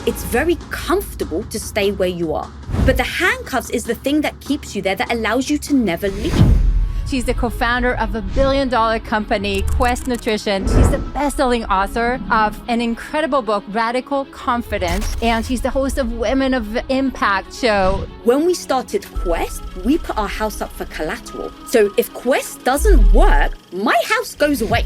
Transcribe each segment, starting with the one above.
it's very comfortable to stay where you are. But the handcuffs is the thing that keeps you there, that allows you to never leave. She's the co-founder of a billion-dollar company, Quest Nutrition. She's the best-selling author of an incredible book, Radical Confidence, and she's the host of Women of Impact show. When we started Quest, we put our house up for collateral. So if Quest doesn't work, my house goes away.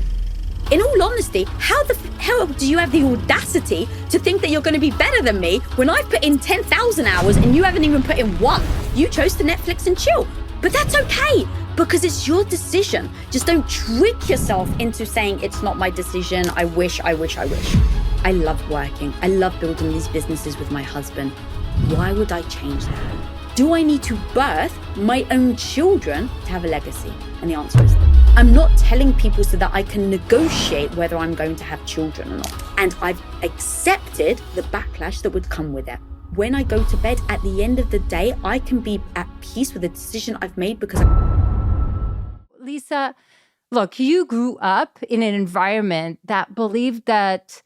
In all honesty, how the hell do you have the audacity to think that you're going to be better than me when I've put in 10,000 hours and you haven't even put in one? You chose to Netflix and chill. But that's okay, because it's your decision. Just don't trick yourself into saying it's not my decision. I wish. I love working. I love building these businesses with my husband. Why would I change that? Do I need to birth my own children to have a legacy? And the answer is no. I'm not telling people so that I can negotiate whether I'm going to have children or not. And I've accepted the backlash that would come with it. When I go to bed, at the end of the day, I can be at peace with the decision I've made because Lisa, look, you grew up in an environment that believed that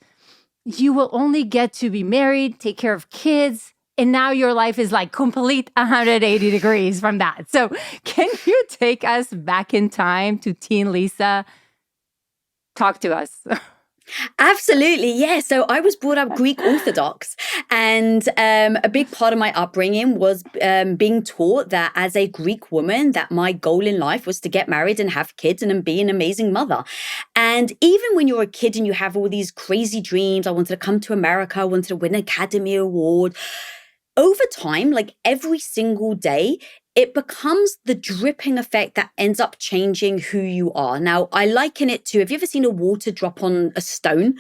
you will only get to be married, take care of kids, and now your life is like complete 180 degrees from that. So can you take us back in time to teen Lisa? Talk to us. Absolutely, yeah. So I was brought up Greek Orthodox, and a big part of my upbringing was being taught that as a Greek woman, that my goal in life was to get married and have kids and be an amazing mother. And even when you're a kid and you have all these crazy dreams, I wanted to come to America, I wanted to win an Academy Award. Over time, like every single day, it becomes the dripping effect that ends up changing who you are. Now, I liken it to, have you ever seen a water drop on a stone?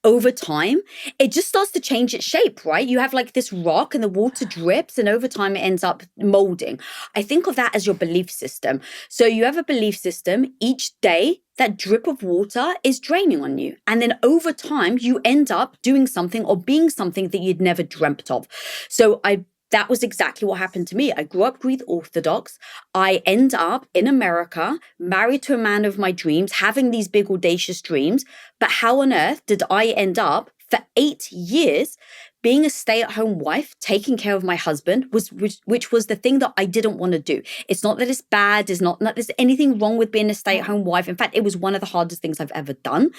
Over time, it just starts to change its shape, right? You have like this rock and the water drips, and over time it ends up molding. I think of that as your belief system. So you have a belief system. Each day, that drip of water is draining on you. And then over time, you end up doing something or being something that you'd never dreamt of. So that was exactly what happened to me. I grew up Greek Orthodox. I end up in America, married to a man of my dreams, having these big audacious dreams. But how on earth did I end up for 8 years being a stay-at-home wife, taking care of my husband, which was the thing that I didn't want to do. It's not that it's bad. It's not that there's anything wrong with being a stay-at-home wife. In fact, it was one of the hardest things I've ever done,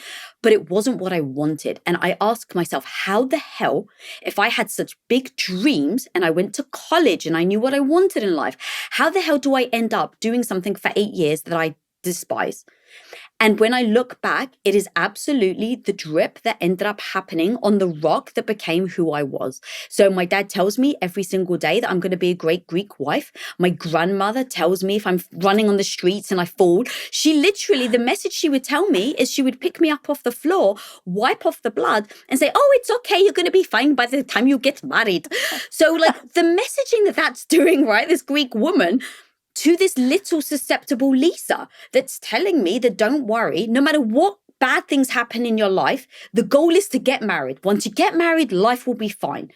but it wasn't what I wanted. And I asked myself, how the hell, if I had such big dreams and I went to college and I knew what I wanted in life, how the hell do I end up doing something for 8 years that I despise? And when I look back, it is absolutely the drip that ended up happening on the rock that became who I was. So my dad tells me every single day that I'm going to be a great Greek wife. My grandmother tells me if I'm running on the streets and I fall, she literally, the message she would tell me is she would pick me up off the floor, wipe off the blood and say, oh, it's okay. You're going to be fine by the time you get married. So like the messaging that's doing, right, this Greek woman, to this little susceptible Lisa that's telling me that don't worry, no matter what bad things happen in your life, the goal is to get married. Once you get married, life will be fine.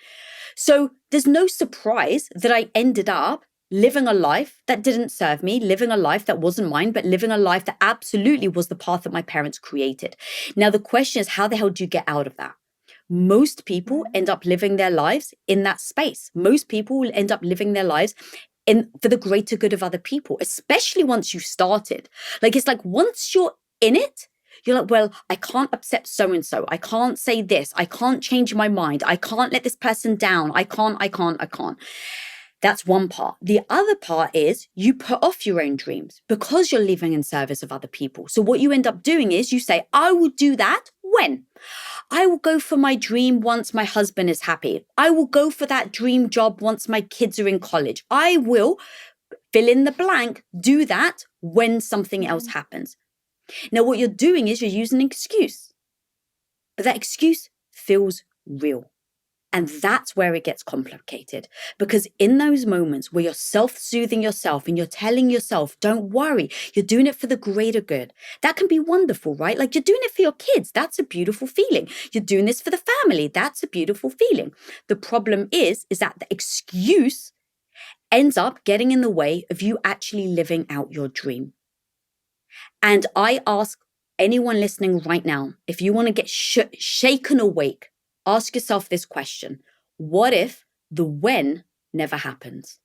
So there's no surprise that I ended up living a life that didn't serve me, living a life that wasn't mine, but living a life that absolutely was the path that my parents created. Now, the question is, how the hell do you get out of that? Most people end up living their lives in that space. Most people will end up living their lives for the greater good of other people, especially once you've started. Like, it's like once you're in it, you're like, well, I can't upset so-and-so. I can't say this. I can't change my mind. I can't let this person down. I can't. That's one part. The other part is you put off your own dreams because you're living in service of other people. So what you end up doing is you say, I will do that when? I will go for my dream once my husband is happy. I will go for that dream job once my kids are in college. I will fill in the blank, do that when something else happens. Now, what you're doing is you're using an excuse, but that excuse feels real. And that's where it gets complicated, because in those moments where you're self-soothing yourself and you're telling yourself, don't worry, you're doing it for the greater good. That can be wonderful, right? Like you're doing it for your kids. That's a beautiful feeling. You're doing this for the family. That's a beautiful feeling. The problem is that the excuse ends up getting in the way of you actually living out your dream. And I ask anyone listening right now, if you want to get shaken awake, ask yourself this question. what if the when never happens?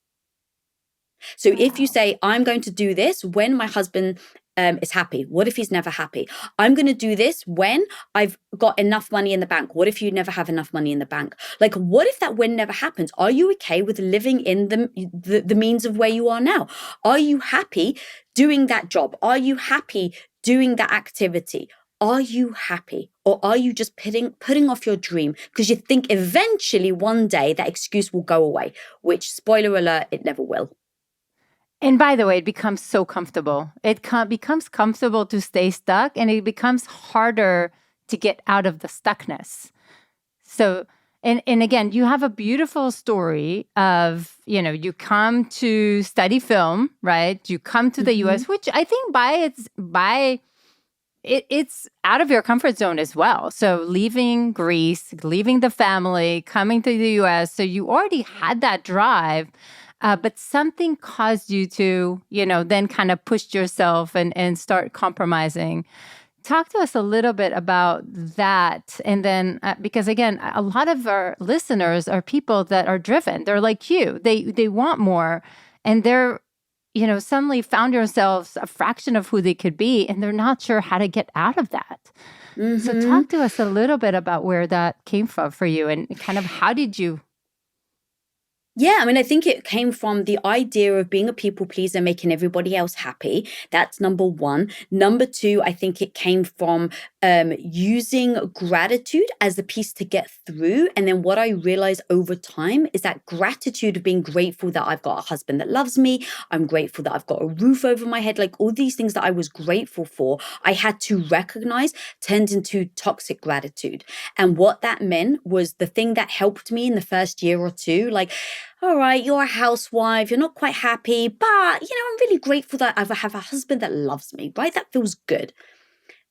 So if you Wow. say, I'm going to do this when my husband is happy, what if he's never happy? I'm going to do this when I've got enough money in the bank. What if you never have enough money in the bank? Like, what if that when never happens? Are you okay with living in the means of where you are now? Are you happy doing that job? Are you happy doing that activity? Are you happy? Or are you just putting off your dream because you think eventually one day that excuse will go away, which, spoiler alert, it never will. And by the way, it becomes so comfortable. Becomes comfortable to stay stuck, and it becomes harder to get out of the stuckness. So, and again, you have a beautiful story of, you come to study film, right? You come to the US, which I think it's out of your comfort zone as well. So leaving Greece, leaving the family, coming to the US. So you already had that drive. But something caused you to, then kind of push yourself and start compromising. Talk to us a little bit about that. And then, because again, a lot of our listeners are people that are driven. They're like you. They want more. And they're, suddenly found yourselves a fraction of who they could be. And they're not sure how to get out of that. So talk to us a little bit about where that came from for you and kind of how did you. Yeah, I mean, I think it came from the idea of being a people pleaser, making everybody else happy. That's number one. Number two, I think it came from using gratitude as the piece to get through. And then what I realized over time is that gratitude of being grateful that I've got a husband that loves me. I'm grateful that I've got a roof over my head. Like all these things that I was grateful for, I had to recognize turned into toxic gratitude. And what that meant was the thing that helped me in the first year or two, like, all right, you're a housewife, you're not quite happy, but, I'm really grateful that I have a husband that loves me, right? That feels good.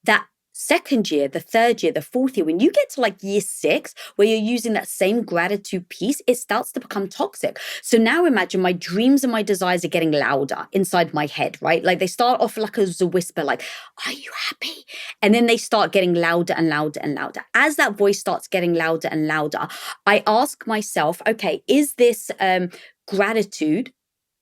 That second year, the third year, the fourth year, when you get to like year 6, where you're using that same gratitude piece, it starts to become toxic. So now imagine my dreams and my desires are getting louder inside my head, right? Like they start off like as a whisper, like, are you happy? And then they start getting louder and louder and louder. As that voice starts getting louder and louder, I ask myself, okay, is this gratitude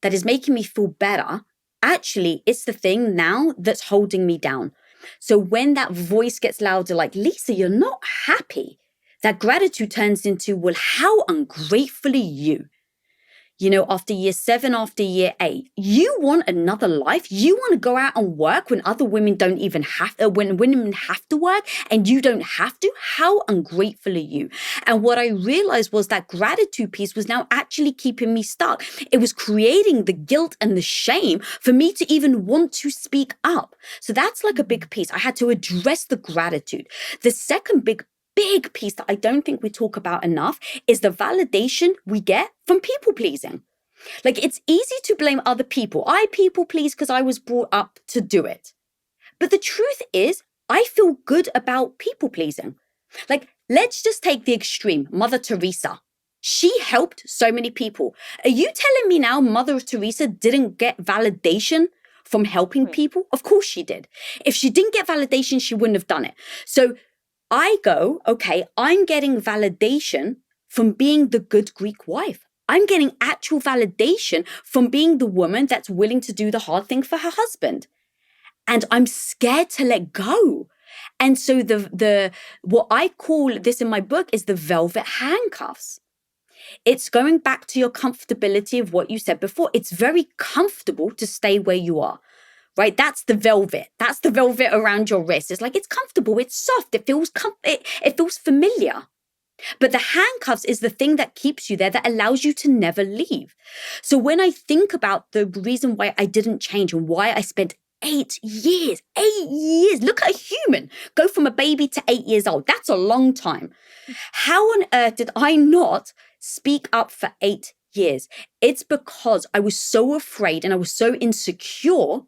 that is making me feel better? Actually, it's the thing now that's holding me down. So when that voice gets louder, like, Lisa, you're not happy, that gratitude turns into, well, how ungrateful are you? After year 7, after year 8, you want another life. You want to go out and work when other women don't even have to, when women have to work and you don't have to. How ungrateful are you? And what I realized was that gratitude piece was now actually keeping me stuck. It was creating the guilt and the shame for me to even want to speak up. So that's like a big piece. I had to address the gratitude. The second big piece that I don't think we talk about enough is the validation we get from people pleasing. Like it's easy to blame other people. I people please because I was brought up to do it. But the truth is, I feel good about people pleasing. Like, let's just take the extreme, Mother Teresa. She helped so many people. Are you telling me now Mother Teresa didn't get validation from helping people? Of course she did. If she didn't get validation, she wouldn't have done it. So I go, okay, I'm getting validation from being the good Greek wife. I'm getting actual validation from being the woman that's willing to do the hard thing for her husband. And I'm scared to let go. And so the what I call this in my book is the velvet handcuffs. It's going back to your comfortability of what you said before. It's very comfortable to stay where you are. Right? That's the velvet. That's the velvet around your wrist. It's like, it's comfortable. It's soft. It feels it feels familiar. But the handcuffs is the thing that keeps you there, that allows you to never leave. So when I think about the reason why I didn't change and why I spent 8 years, look at a human go from a baby to 8 years old. That's a long time. How on earth did I not speak up for 8 years? It's because I was so afraid and I was so insecure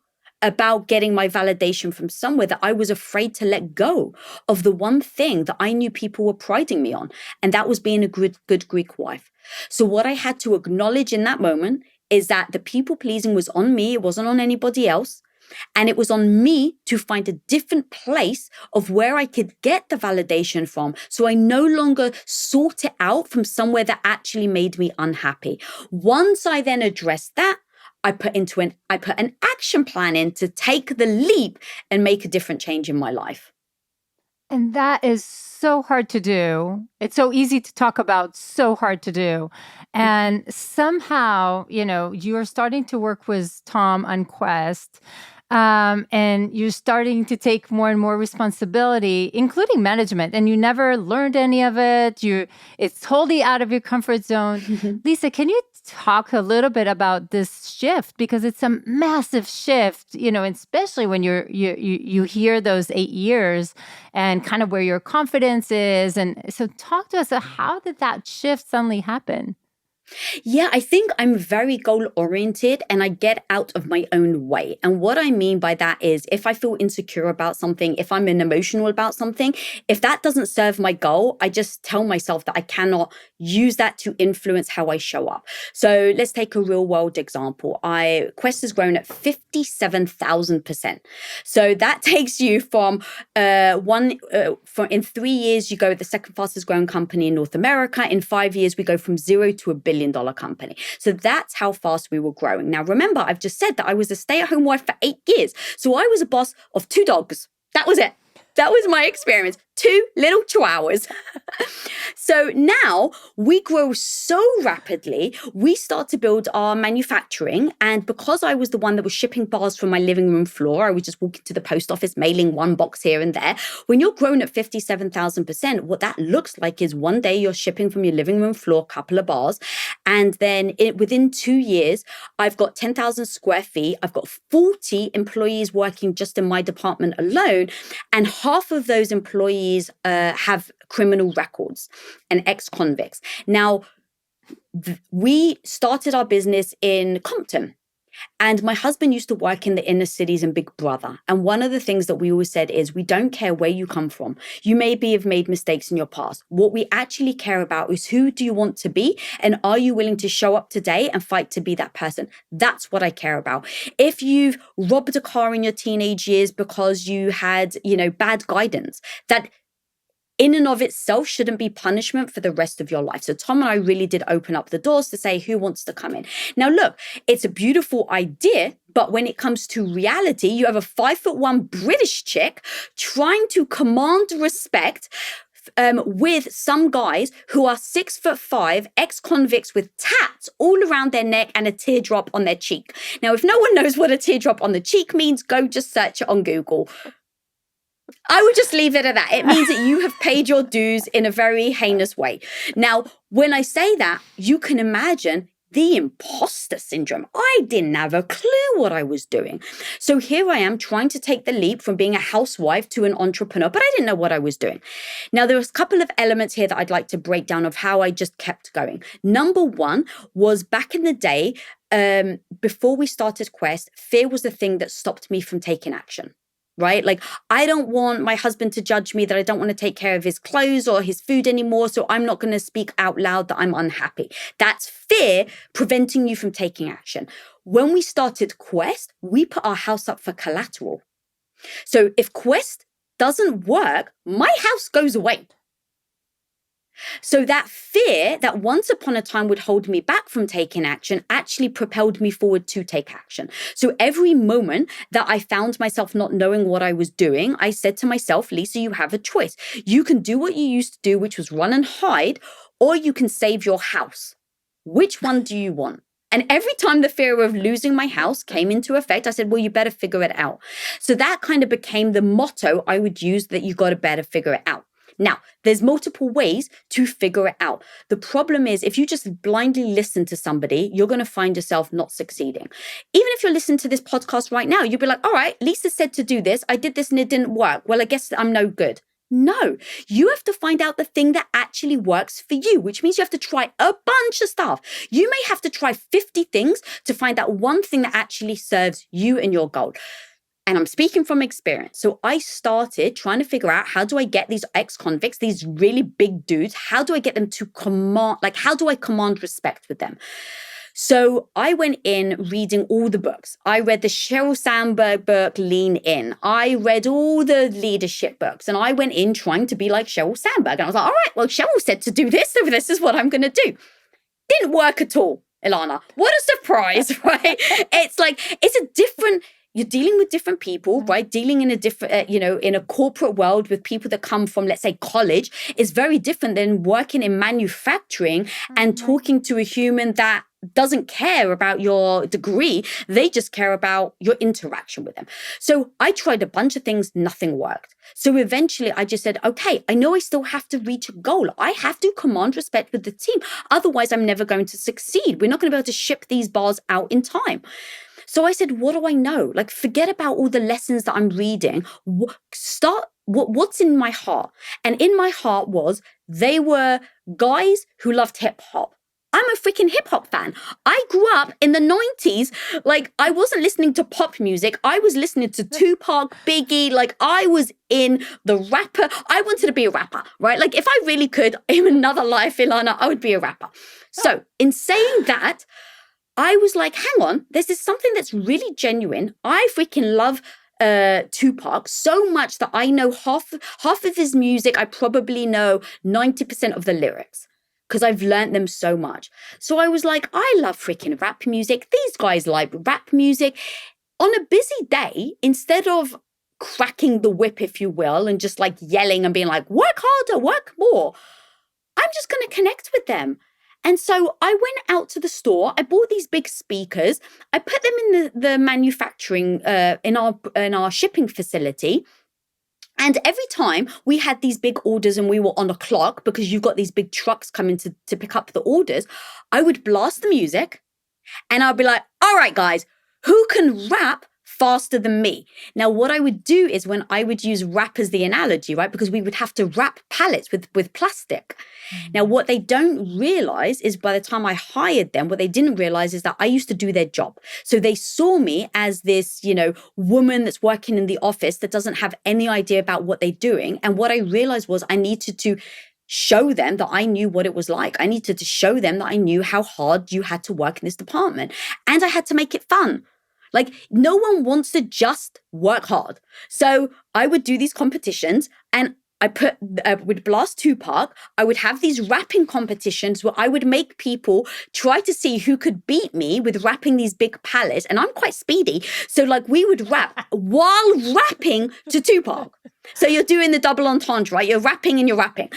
about getting my validation from somewhere that I was afraid to let go of the one thing that I knew people were priding me on. And that was being a good Greek wife. So what I had to acknowledge in that moment is that the people pleasing was on me. It wasn't on anybody else. And it was on me to find a different place of where I could get the validation from. So I no longer sought it out from somewhere that actually made me unhappy. Once I then addressed that, I put an action plan in to take the leap and make a different change in my life. And that is so hard to do. It's so easy to talk about, so hard to do. And somehow, you're starting to work with Tom on Quest. And you're starting to take more and more responsibility, including management, and you never learned any of it. It's totally out of your comfort zone. Lisa, can you talk a little bit about this shift? Because it's a massive shift, especially when you hear those 8 years and kind of where your confidence is. And so talk to us, how did that shift suddenly happen? Yeah, I think I'm very goal oriented and I get out of my own way. And what I mean by that is if I feel insecure about something, if I'm emotional about something, if that doesn't serve my goal, I just tell myself that I cannot use that to influence how I show up. So let's take a real world example. Quest has grown at 57,000%. So that takes you from in 3 years, you go the second fastest growing company in North America. In 5 years, we go from zero to $1 billion company. So that's how fast we were growing. Now, remember, I've just said that I was a stay-at-home wife for 8 years. So I was a boss of 2 dogs. That was it. That was my experience. 2 little chihuahuas. So now we grow so rapidly, we start to build our manufacturing. And because I was the one that was shipping bars from my living room floor, I was just walking to the post office, mailing one box here and there. When you're grown at 57,000%, what that looks like is one day you're shipping from your living room floor, a couple of bars. And then within 2 years, I've got 10,000 square feet. I've got 40 employees working just in my department alone. And half of those employees have criminal records and ex-convicts. Now, we started our business in Compton. And my husband used to work in the inner cities and Big Brother. And one of the things that we always said is we don't care where you come from. You maybe have made mistakes in your past. What we actually care about is who do you want to be? And are you willing to show up today and fight to be that person? That's what I care about. If you've robbed a car in your teenage years because you had, bad guidance, that in and of itself shouldn't be punishment for the rest of your life. So Tom and I really did open up the doors to say, who wants to come in? Now, look, it's a beautiful idea, but when it comes to reality, you have a 5'1" British chick trying to command respect with some guys who are 6'5", ex-convicts with tats all around their neck and a teardrop on their cheek. Now, if no one knows what a teardrop on the cheek means, go just search it on Google. I would just leave it at that. It means that you have paid your dues in a very heinous way. Now, when I say that, you can imagine the imposter syndrome. I didn't have a clue what I was doing. So here I am trying to take the leap from being a housewife to an entrepreneur, but I didn't know what I was doing. Now, there's a couple of elements here that I'd like to break down of how I just kept going. Number one was back in the day, before we started Quest, fear was the thing that stopped me from taking action. Right? Like, I don't want my husband to judge me that I don't want to take care of his clothes or his food anymore. So I'm not going to speak out loud that I'm unhappy. That's fear preventing you from taking action. When we started Quest, we put our house up for collateral. So if Quest doesn't work, my house goes away. So that fear that once upon a time would hold me back from taking action actually propelled me forward to take action. So every moment that I found myself not knowing what I was doing, I said to myself, Lisa, you have a choice. You can do what you used to do, which was run and hide, or you can save your house. Which one do you want? And every time the fear of losing my house came into effect, I said, well, you better figure it out. So that kind of became the motto I would use, that you got to better figure it out. Now, there's multiple ways to figure it out. The problem is if you just blindly listen to somebody, you're going to find yourself not succeeding. Even if you're listening to this podcast right now, you'll be like, all right, Lisa said to do this. I did this and it didn't work. Well, I guess I'm no good. No, you have to find out the thing that actually works for you, which means you have to try a bunch of stuff. You may have to try 50 things to find that one thing that actually serves you and your goal. And I'm speaking from experience. So I started trying to figure out, how do I get these ex-convicts, these really big dudes, how do I get them to command, how do I command respect with them? So I went in reading all the books. I read the Sheryl Sandberg book, Lean In. I read all the leadership books, and I went in trying to be like Sheryl Sandberg. And I was like, all right, well, Sheryl said to do this, so this is what I'm going to do. Didn't work at all, Ilana. What a surprise, right? It's a different, you're dealing with different people, right? Dealing in a different, in a corporate world with people that come from, let's say, college is very different than working in manufacturing and talking to a human that doesn't care about your degree. They just care about your interaction with them. So I tried a bunch of things, nothing worked. So eventually I just said, okay, I know I still have to reach a goal. I have to command respect with the team. Otherwise, I'm never going to succeed. We're not going to be able to ship these bars out in time. So I said, what do I know? Like, forget about all the lessons that I'm reading. What's in my heart? And in my heart was, they were guys who loved hip hop. I'm a freaking hip hop fan. I grew up in the 90s. Like, I wasn't listening to pop music. I was listening to Tupac, Biggie. Like, I was in the rapper. I wanted to be a rapper, right? Like, if I really could, in another life, Ilana, I would be a rapper. So in saying that, I was like, hang on, this is something that's really genuine. I freaking love Tupac so much that I know half of his music. I probably know 90% of the lyrics, because I've learned them so much. So I was like, I love freaking rap music. These guys like rap music. On a busy day, instead of cracking the whip, if you will, and just like yelling and being like, work harder, work more, I'm just going to connect with them. And so I went out to the store. I bought these big speakers. I put them in the manufacturing, in our shipping facility. And every time we had these big orders and we were on a clock, because you've got these big trucks coming to pick up the orders, I would blast the music and I'd be like, all right, guys, who can rap faster than me? Now, what I would do is, when I would use rap as the analogy, right? Because we would have to wrap pallets with plastic. Now, what they don't realize is, by the time I hired them, what they didn't realize is that I used to do their job. So they saw me as this, woman that's working in the office that doesn't have any idea about what they're doing. And what I realized was, I needed to show them that I knew what it was like. I needed to show them that I knew how hard you had to work in this department. And I had to make it fun. Like, no one wants to just work hard. So I would do these competitions, and I would blast Tupac. I would have these rapping competitions where I would make people try to see who could beat me with rapping these big pallets. And I'm quite speedy. So like, we would rap while rapping to Tupac. So you're doing the double entendre, right? You're rapping and you're rapping.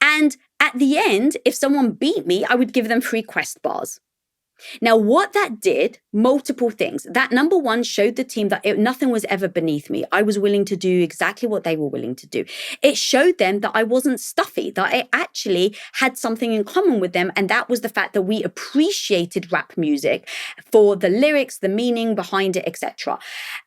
And at the end, if someone beat me, I would give them free Quest bars. Now, what that did, multiple things. That, number one, showed the team that nothing was ever beneath me. I was willing to do exactly what they were willing to do. It showed them that I wasn't stuffy, that I actually had something in common with them. And that was the fact that we appreciated rap music for the lyrics, the meaning behind it, etc.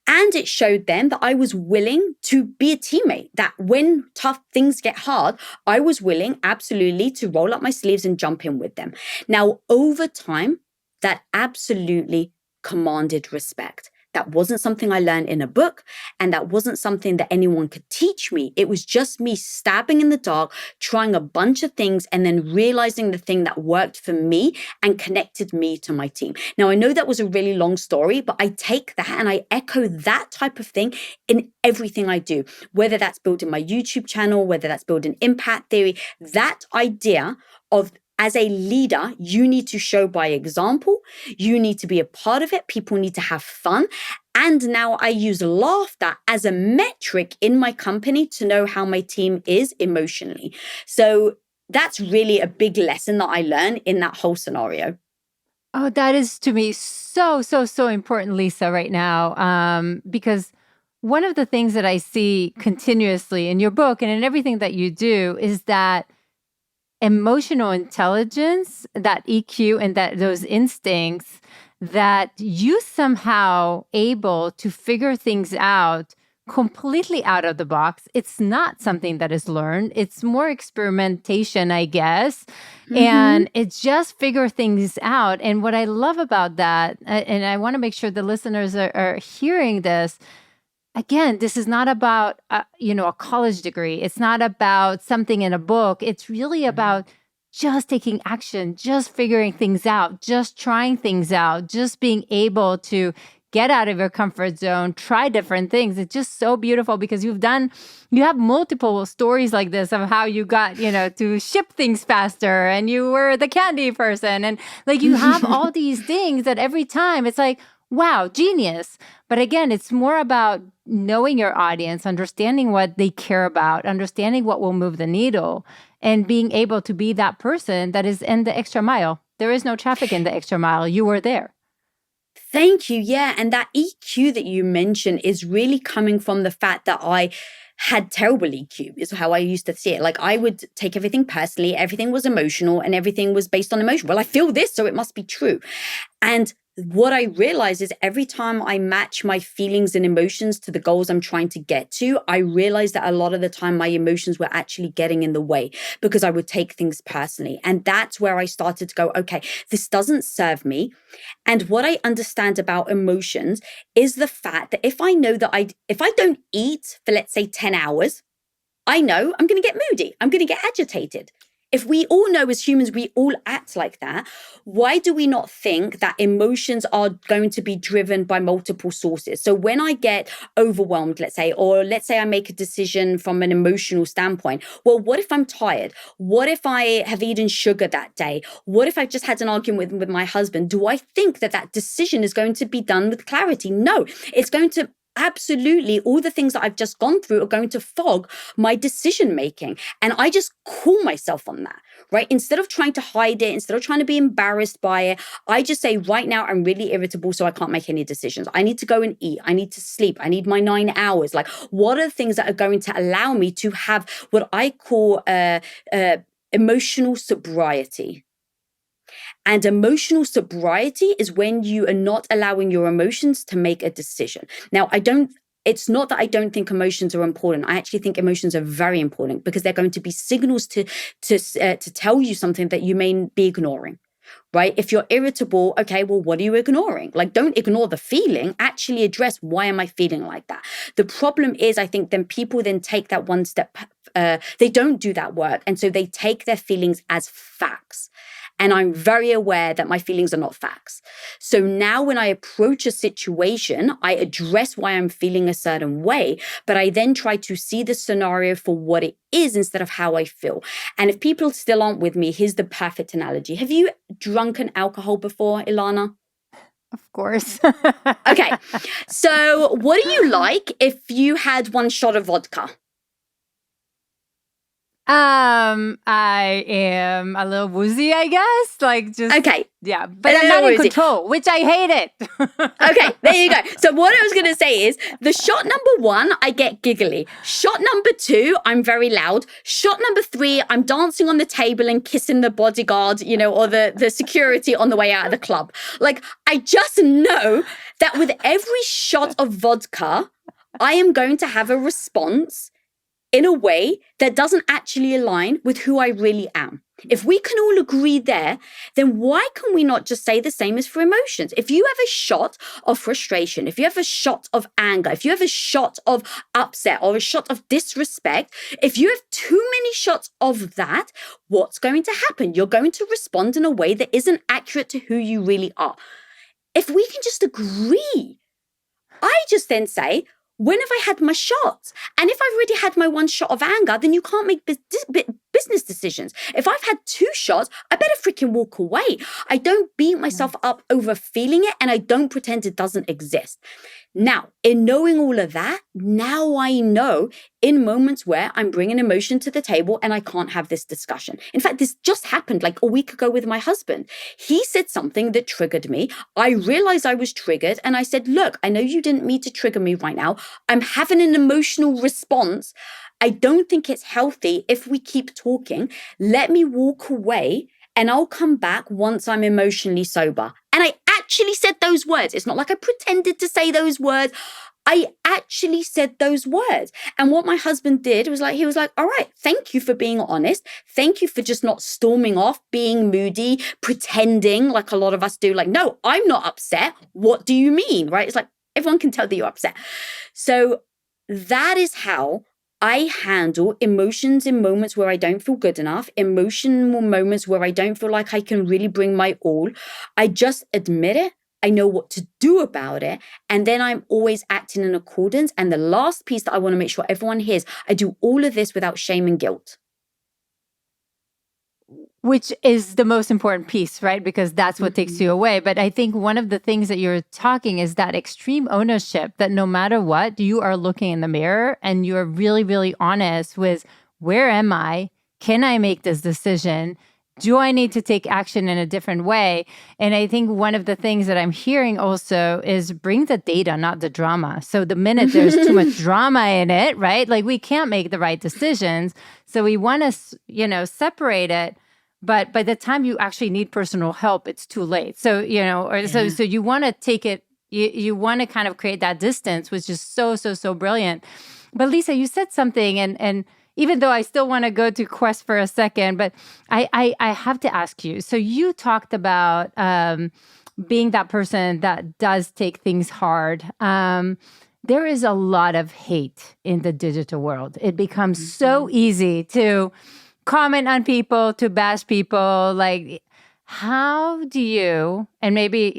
And it showed them that I was willing to be a teammate, that when tough things get hard, I was willing absolutely to roll up my sleeves and jump in with them. Now, over time, that absolutely commanded respect. That wasn't something I learned in a book, and that wasn't something that anyone could teach me. It was just me stabbing in the dark, trying a bunch of things, and then realizing the thing that worked for me and connected me to my team. Now, I know that was a really long story, but I take that and I echo that type of thing in everything I do, whether that's building my YouTube channel, whether that's building impact theory, that idea of, as a leader, you need to show by example. You need to be a part of it. People need to have fun. And now I use laughter as a metric in my company to know how my team is emotionally. So that's really a big lesson that I learned in that whole scenario. Oh, that is, to me, so, so, so important, Lisa, right now. Because one of the things that I see continuously in your book and in everything that you do is that emotional intelligence, that EQ, and that those instincts, that you somehow able to figure things out completely out of the box. It's not something that is learned. It's more experimentation, I guess. And it's just figure things out. And what I love about that, and I want to make sure the listeners are hearing this, again, this is not about, a college degree. It's not about something in a book. It's really about just taking action, just figuring things out, just trying things out, just being able to get out of your comfort zone, try different things. It's just so beautiful because you have multiple stories like this of how you got, to ship things faster and you were the candy person. And like you have all these things that every time it's like, wow, genius. But again, it's more about knowing your audience, understanding what they care about, understanding what will move the needle, and being able to be that person that is in the extra mile. There is no traffic in the extra mile. You were there. Thank you. Yeah. And that EQ that you mentioned is really coming from the fact that I had terrible EQ, is how I used to see it. Like I would take everything personally, everything was emotional and everything was based on emotion. Well, I feel this, so it must be true. And what I realize is every time I match my feelings and emotions to the goals I'm trying to get to, I realize that a lot of the time my emotions were actually getting in the way because I would take things personally. And that's where I started to go, okay, this doesn't serve me. And what I understand about emotions is the fact that if I know that if I don't eat for, let's say, 10 hours, I know I'm going to get moody. I'm going to get agitated. If we all know as humans, we all act like that, why do we not think that emotions are going to be driven by multiple sources? So when I get overwhelmed, let's say, or let's say I make a decision from an emotional standpoint, well, what if I'm tired? What if I have eaten sugar that day? What if I've just had an argument with my husband? Do I think that decision is going to be done with clarity? No, it's going to absolutely, all the things that I've just gone through are going to fog my decision making. And I just call myself on that, right? Instead of trying to hide it, instead of trying to be embarrassed by it, I just say, right now, I'm really irritable, so I can't make any decisions. I need to go and eat. I need to sleep. I need my 9 hours. Like, what are the things that are going to allow me to have what I call emotional sobriety? And emotional sobriety is when you are not allowing your emotions to make a decision. Now, it's not that I don't think emotions are important. I actually think emotions are very important because they're going to be signals to tell you something that you may be ignoring. Right? If you're irritable, okay, well, what are you ignoring? Like, don't ignore the feeling, actually address, why am I feeling like that? The problem is, I think then people then take that one step, they don't do that work. And so they take their feelings as facts. And I'm very aware that my feelings are not facts. So now when I approach a situation, I address why I'm feeling a certain way, but I then try to see the scenario for what it is instead of how I feel. And if people still aren't with me, here's the perfect analogy. Have you drunken alcohol before, Ilana? Of course. Okay. So what do you like if you had 1 shot of vodka? I am a little woozy, I guess. Like just okay, yeah, but I'm not in control, which I hate it. Okay, there you go. So what I was going to say is the shot number 1, I get giggly. Shot number 2, I'm very loud. Shot number 3, I'm dancing on the table and kissing the bodyguard, or the security on the way out of the club. Like, I just know that with every shot of vodka, I am going to have a response in a way that doesn't actually align with who I really am. If we can all agree there, then why can we not just say the same as for emotions? If you have a shot of frustration, if you have a shot of anger, if you have a shot of upset or a shot of disrespect, if you have too many shots of that, what's going to happen? You're going to respond in a way that isn't accurate to who you really are. If we can just agree, I just then say, when have I had my shots? And if I've already had my 1 shot of anger, then you can't make business decisions. If I've had 2 shots, I better freaking walk away. I don't beat myself up over feeling it, and I don't pretend it doesn't exist. Now, in knowing all of that, now I know in moments where I'm bringing emotion to the table and I can't have this discussion. In fact, this just happened like a week ago with my husband. He said something that triggered me. I realized I was triggered and I said, look, I know you didn't mean to trigger me right now. I'm having an emotional response. I don't think it's healthy if we keep talking. Let me walk away and I'll come back once I'm emotionally sober. And I actually said those words. It's not like I pretended to say those words. I actually said those words. And what my husband did was he was like, all right, thank you for being honest. Thank you for just not storming off, being moody, pretending like a lot of us do. Like, no, I'm not upset. What do you mean? Right? It's like, everyone can tell that you're upset. So that is how I handle emotions in moments where I don't feel good enough, emotional moments where I don't feel like I can really bring my all. I just admit it. I know what to do about it. And then I'm always acting in accordance. And the last piece that I want to make sure everyone hears, I do all of this without shame and guilt. Which is the most important piece, right? Because that's what takes you away. But I think one of the things that you're talking is that extreme ownership, that no matter what, you are looking in the mirror and you're really, really honest with, where am I? Can I make this decision? Do I need to take action in a different way? And I think one of the things that I'm hearing also is, bring the data, not the drama. So the minute there's too much drama in it, right? Like, we can't make the right decisions. So we want to, separate it. But by the time you actually need personal help, it's too late. So, so you want to take it, you want to kind of create that distance, which is so brilliant. But Lisa, you said something, and even though I still want to go to Quest for a second, but I have to ask you. So you talked about being that person that does take things hard. There is a lot of hate in the digital world. It becomes so easy to comment on people, to bash people. Like, how do you, and maybe,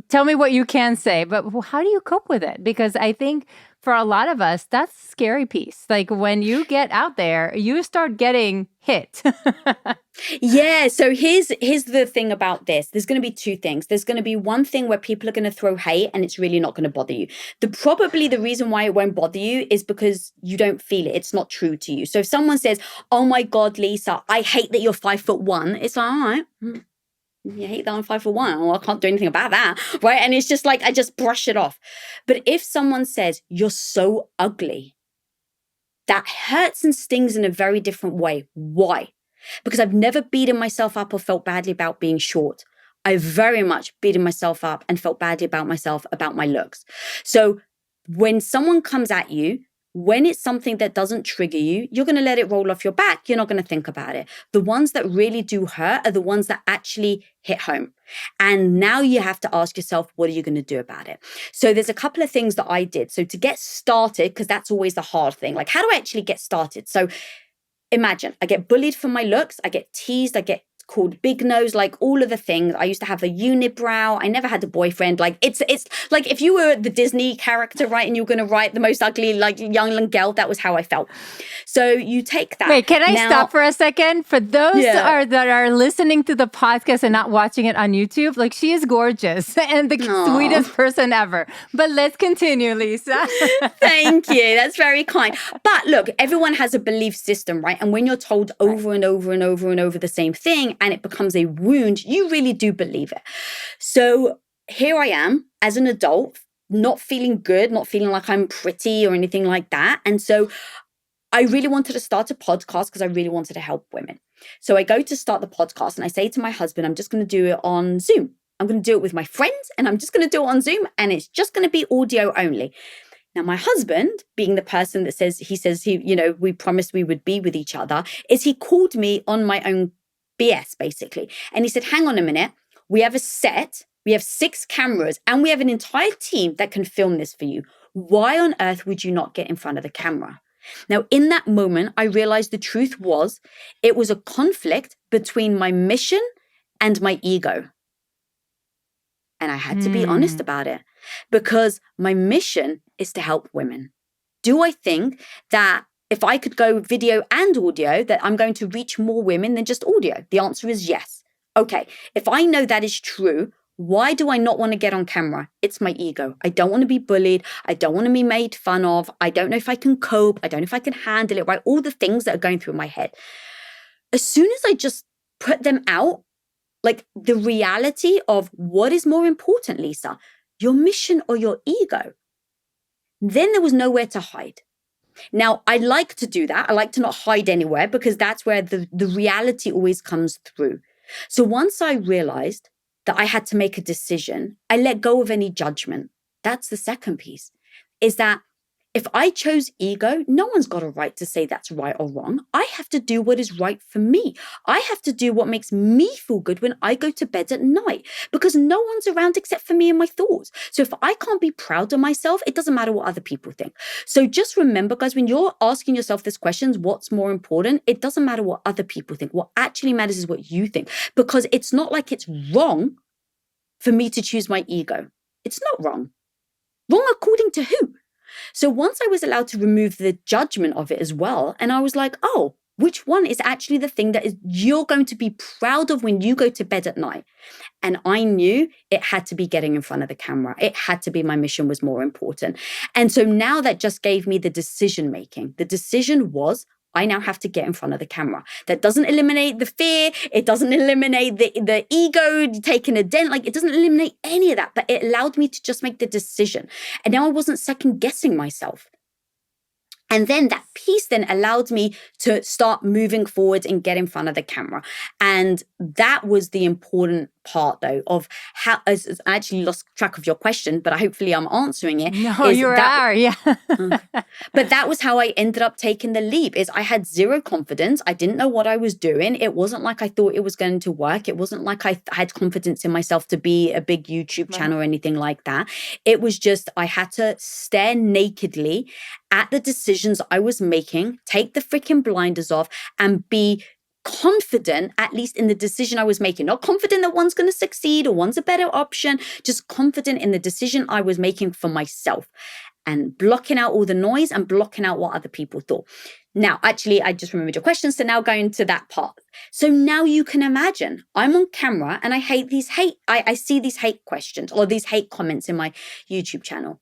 tell me what you can say, but how do you cope with it? Because I think for a lot of us, that's the scary piece. Like, when you get out there, you start getting hit. Yeah. So here's the thing about this. There's going to be two things. There's going to be one thing where people are going to throw hate and it's really not going to bother you. Probably the reason why it won't bother you is because you don't feel it. It's not true to you. So if someone says, "Oh my God, Lisa, I hate that you're 5'1", it's like, all right. You hate that I'm 5'1". Well, I can't do anything about that, right? And it's just like, I just brush it off. But if someone says, "You're so ugly," that hurts and stings in a very different way. Why? Because I've never beaten myself up or felt badly about being short. I've very much beaten myself up and felt badly about myself, about my looks. So when someone comes at you, when it's something that doesn't trigger you, you're going to let it roll off your back. You're not going to think about it. The ones that really do hurt are the ones that actually hit home. And now you have to ask yourself, what are you going to do about it? So there's a couple of things that I did. So to get started, because that's always the hard thing, like, how do I actually get started? So imagine I get bullied for my looks. I get teased. I get called big nose, like all of the things. I used to have a unibrow. I never had a boyfriend. Like, it's like if you were the Disney character, right, and you were going to write the most ugly, like, young girl, that was how I felt. So you take that. Wait, can I stop for a second? For those that are listening to the podcast and not watching it on YouTube, like, she is gorgeous and the sweetest person ever. But let's continue, Lisa. Thank you. That's very kind. But look, everyone has a belief system, right? And when you're told over and over and over and over the same thing, and it becomes a wound, you really do believe it. So here I am as an adult, not feeling good, not feeling like I'm pretty or anything like that. And so I really wanted to start a podcast because I really wanted to help women. So I go to start the podcast and I say to my husband, I'm just going to do it on Zoom. I'm going to do it with my friends and I'm just going to do it on Zoom and it's just going to be audio only. Now, my husband, being the person that says, we promised we would be with each other, he called me on my own BS, basically. And he said, hang on a minute. We have a set. We have 6 cameras and we have an entire team that can film this for you. Why on earth would you not get in front of the camera? Now, in that moment, I realized the truth was it was a conflict between my mission and my ego. And I had to be honest about it because my mission is to help women. Do I think that if I could go video and audio, that I'm going to reach more women than just audio? The answer is yes. Okay, if I know that is true, why do I not want to get on camera? It's my ego. I don't want to be bullied. I don't want to be made fun of. I don't know if I can cope. I don't know if I can handle it, right? All the things that are going through my head. As soon as I just put them out, like the reality of what is more important, Lisa, your mission or your ego, then there was nowhere to hide. Now, I like to do that. I like to not hide anywhere because that's where the reality always comes through. So once I realized that I had to make a decision, I let go of any judgment. That's the second piece, is that If I chose ego, no one's got a right to say that's right or wrong. I have to do what is right for me. I have to do what makes me feel good when I go to bed at night, because no one's around except for me and my thoughts. So if I can't be proud of myself, it doesn't matter what other people think. So just remember, guys, when you're asking yourself this question, what's more important? It doesn't matter what other people think. What actually matters is what you think, because it's not like it's wrong for me to choose my ego. It's not wrong. Wrong according to who? So once I was allowed to remove the judgment of it as well, and I was like, oh, which one is actually the thing that you're going to be proud of when you go to bed at night? And I knew it had to be getting in front of the camera. It had to be my mission was more important. And so now that just gave me the decision making. The decision was, I now have to get in front of the camera. That doesn't eliminate the fear. It doesn't eliminate the ego taking a dent. Like, it doesn't eliminate any of that, but it allowed me to just make the decision. And now I wasn't second guessing myself. And then that piece then allowed me to start moving forward and get in front of the camera. And that was the important part, though, of how, I actually lost track of your question, but hopefully I'm answering it. No, you are, yeah. But that was how I ended up taking the leap, is I had zero confidence. I didn't know what I was doing. It wasn't like I thought it was going to work. It wasn't like I had confidence in myself to be a big YouTube channel or anything like that. It was just, I had to stare nakedly at the decisions I was making, take the freaking blinders off, and be confident, at least in the decision I was making. Not confident that one's going to succeed or one's a better option, just confident in the decision I was making for myself, and blocking out all the noise and blocking out what other people thought. Now, actually, I just remembered your question. So now going to that part. So now you can imagine I'm on camera and I see these hate questions or these hate comments in my YouTube channel.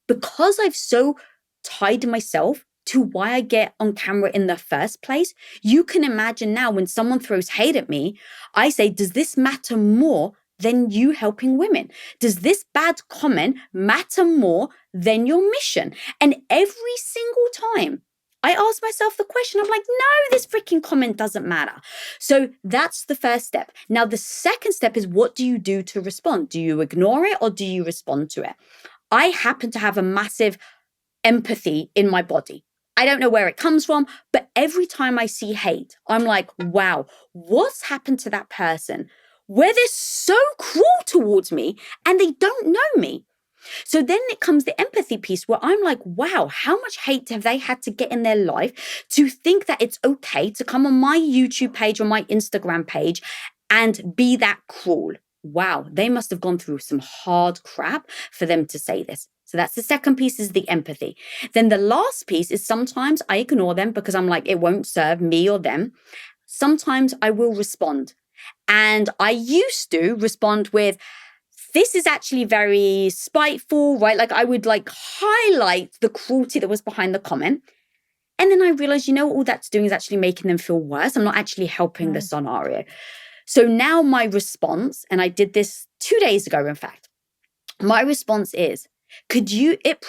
Because I've so tied myself to why I get on camera in the first place, you can imagine now when someone throws hate at me, I say, does this matter more than you helping women? Does this bad comment matter more than your mission? And every single time I ask myself the question, I'm like, no, this freaking comment doesn't matter. So that's the first step. Now, the second step is, what do you do to respond? Do you ignore it or do you respond to it? I happen to have a massive empathy in my body. I don't know where it comes from, but every time I see hate, I'm like, wow, what's happened to that person where they're so cruel towards me and they don't know me? So then it comes the empathy piece where I'm like, wow, how much hate have they had to get in their life to think that it's okay to come on my YouTube page or my Instagram page and be that cruel? Wow, they must have gone through some hard crap for them to say this. So that's the second piece, is the empathy. Then the last piece is, sometimes I ignore them because I'm like, it won't serve me or them. Sometimes I will respond. And I used to respond with, this is actually very spiteful, right? Like, I would like highlight the cruelty that was behind the comment. And then I realized, all that's doing is actually making them feel worse. I'm not actually helping the scenario. So now my response, and I did this 2 days ago, in fact, my response is, it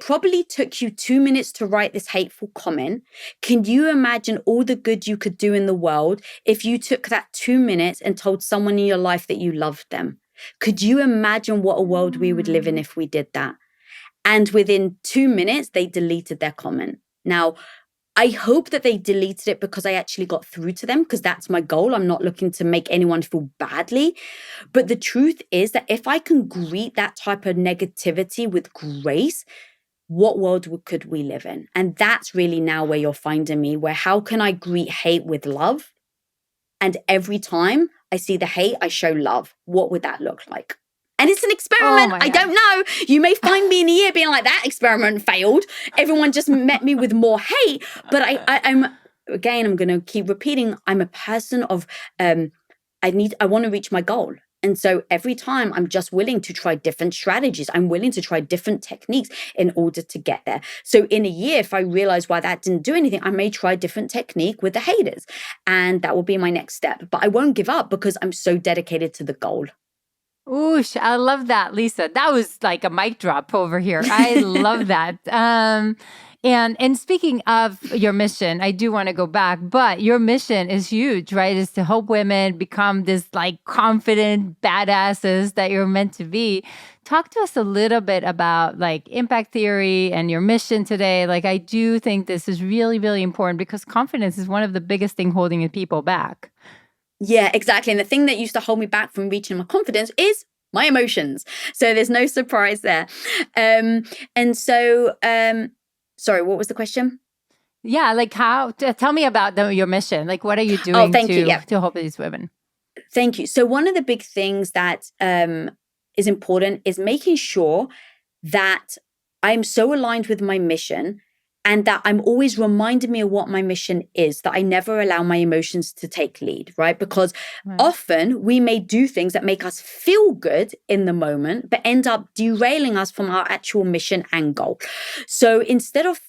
probably took you 2 minutes to write this hateful comment. Can you imagine all the good you could do in the world if you took that 2 minutes and told someone in your life that you loved them? Could you imagine what a world we would live in if we did that? And within 2 minutes, they deleted their comment. Now, I hope that they deleted it because I actually got through to them, because that's my goal. I'm not looking to make anyone feel badly. But the truth is that if I can greet that type of negativity with grace, what world could we live in? And that's really now where you're finding me, where how can I greet hate with love? And every time I see the hate, I show love. What would that look like? And it's an experiment. I don't know. You may find me in a year being like, that experiment failed. Everyone just met me with more hate. But I'm going to keep repeating, I'm a person of, I want to reach my goal. And so every time I'm just willing to try different strategies. I'm willing to try different techniques in order to get there. So in a year, if I realize why that didn't do anything, I may try a different technique with the haters. And that will be my next step. But I won't give up because I'm so dedicated to the goal. Oosh, I love that, Lisa. That was like a mic drop over here. I love that. And speaking of your mission, I do want to go back, but your mission is huge, right? Is to help women become this like confident badasses that you're meant to be. Talk to us a little bit about like impact theory and your mission today. Like I do think this is really, really important because confidence is one of the biggest things holding people back. Yeah, exactly. And the thing that used to hold me back from reaching my confidence is my emotions. So there's no surprise there. Sorry, what was the question? Yeah, like tell me about your mission. Like, what are you doing to help these women? Thank you. So one of the big things that is important is making sure that I'm so aligned with my mission and that I'm always reminding me of what my mission is, that I never allow my emotions to take lead, right? Because often we may do things that make us feel good in the moment, but end up derailing us from our actual mission and goal. So instead of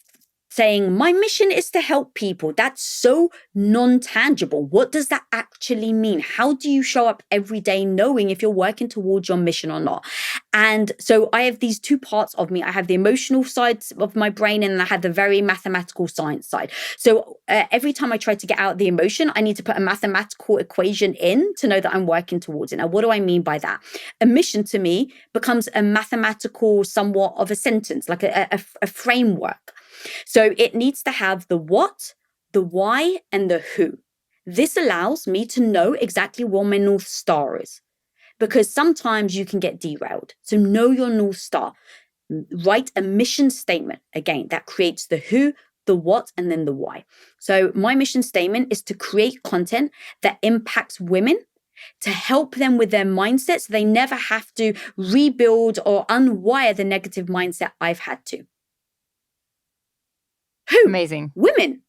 saying, my mission is to help people, that's so non-tangible. What does that actually mean? How do you show up every day knowing if you're working towards your mission or not? And so I have these two parts of me. I have the emotional side of my brain and I have the very mathematical science side. So every time I try to get out the emotion, I need to put a mathematical equation in to know that I'm working towards it. Now, what do I mean by that? A mission to me becomes a mathematical somewhat of a sentence, like a framework. So it needs to have the what, the why, and the who. This allows me to know exactly what my North Star is, because sometimes you can get derailed. So know your North Star. Write a mission statement, again, that creates the who, the what, and then the why. So my mission statement is to create content that impacts women, to help them with their mindset so they never have to rebuild or unwire the negative mindset I've had to. Who? Amazing. Women.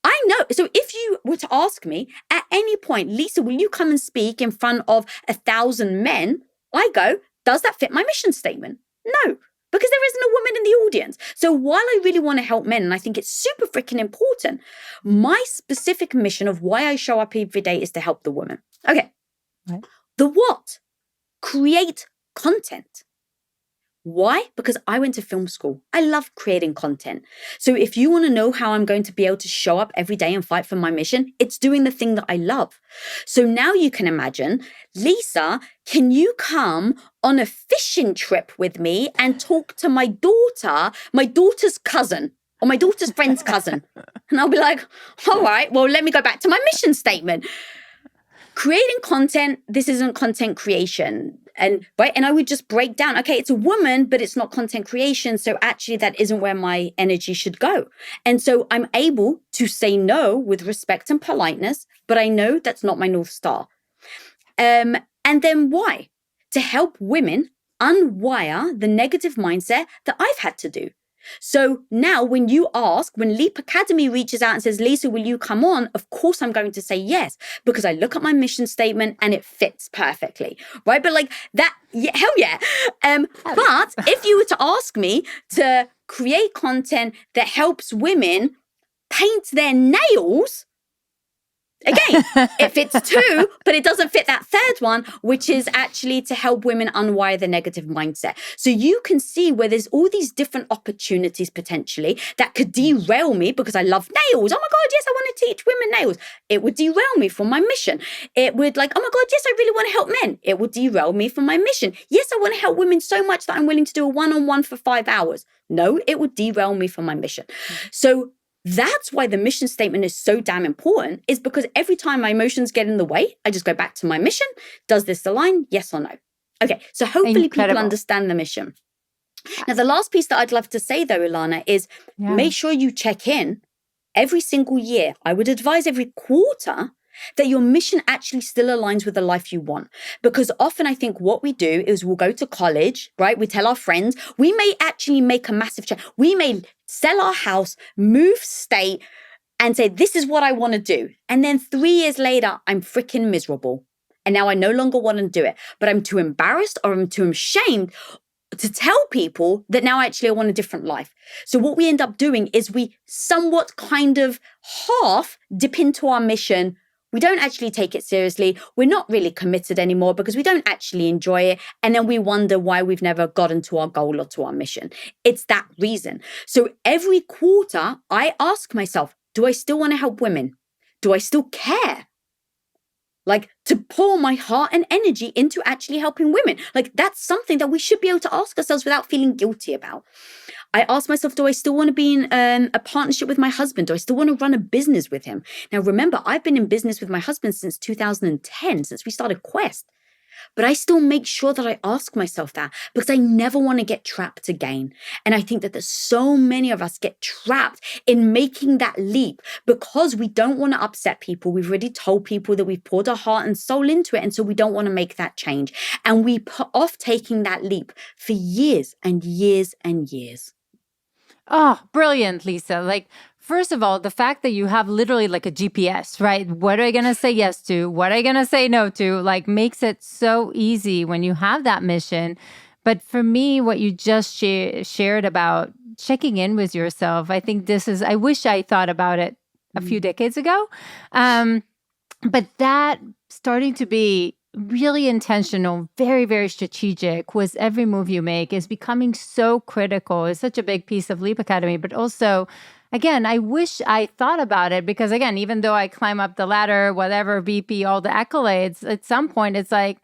I know. So if you were to ask me at any point, Lisa, will you come and speak in front of 1,000 men? I go, does that fit my mission statement? No, because there isn't a woman in the audience. So while I really want to help men, and I think it's super freaking important, my specific mission of why I show up every day is to help the woman. Okay. Right. The what? Create content. Why? Because I went to film school. I love creating content. So if you want to know how I'm going to be able to show up every day and fight for my mission, it's doing the thing that I love. So now you can imagine, Lisa, can you come on a fishing trip with me and talk to my daughter's cousin, or my daughter's friend's cousin? And I'll be like, all right, well, let me go back to my mission statement. Creating content, this isn't content creation. And I would just break down, okay, it's a woman, but it's not content creation. So actually that isn't where my energy should go. And so I'm able to say no with respect and politeness, but I know that's not my North Star. And then why? To help women unwire the negative mindset that I've had to do. So now when Leap Academy reaches out and says, Lisa, will you come on? Of course, I'm going to say yes, because I look at my mission statement and it fits perfectly, right? But like that, yeah, hell yeah. But if you were to ask me to create content that helps women paint their nails, again, it fits two, but it doesn't fit that third one, which is actually to help women unwire the negative mindset. So you can see where there's all these different opportunities potentially that could derail me because I love nails. Oh my God, yes, I want to teach women nails. It would derail me from my mission. It would like, oh my God, yes, I really want to help men. It would derail me from my mission. Yes, I want to help women so much that I'm willing to do a one-on-one for 5 hours. No, it would derail me from my mission. So that's why the mission statement is so damn important, is because every time my emotions get in the way, I just go back to my mission. Does this align? Yes or no? Okay, so hopefully people understand the mission. Now, the last piece that I'd love to say though, Ilana, is make sure you check in every single year. I would advise every quarter that your mission actually still aligns with the life you want. Because often I think what we do is we'll go to college, right? We tell our friends, we may actually make a massive change. We may sell our house, move state, and say, this is what I want to do. And then 3 years later, I'm freaking miserable. And now I no longer want to do it, but I'm too embarrassed or I'm too ashamed to tell people that now actually I want a different life. So what we end up doing is we somewhat kind of half dip into our mission We don't actually take it seriously. We're not really committed anymore because we don't actually enjoy it. And then we wonder why we've never gotten to our goal or to our mission. It's that reason. So every quarter, I ask myself, do I still want to help women? Do I still care? Like, to pour my heart and energy into actually helping women. Like, that's something that we should be able to ask ourselves without feeling guilty about. I ask myself, do I still want to be in a partnership with my husband? Do I still want to run a business with him? Now, remember, I've been in business with my husband since 2010, since we started Quest. But I still make sure that I ask myself that because I never want to get trapped again. And I think that there's so many of us get trapped in making that leap because we don't want to upset people. We've already told people that we've poured our heart and soul into it. And so we don't want to make that change. And we put off taking that leap for years and years and years. Oh, brilliant, Lisa. Like, first of all, the fact that you have literally like a GPS, right? What are you going to say yes to? What are you going to say no to? Like, makes it so easy when you have that mission. But for me, what you just shared about checking in with yourself, I think I wish I thought about it a few decades ago. But that starting to be really intentional, very, very strategic with every move you make is becoming so critical. It's such a big piece of Leap Academy, but also, again, I wish I thought about it because, again, even though I climb up the ladder, whatever, VP, all the accolades, at some point it's like,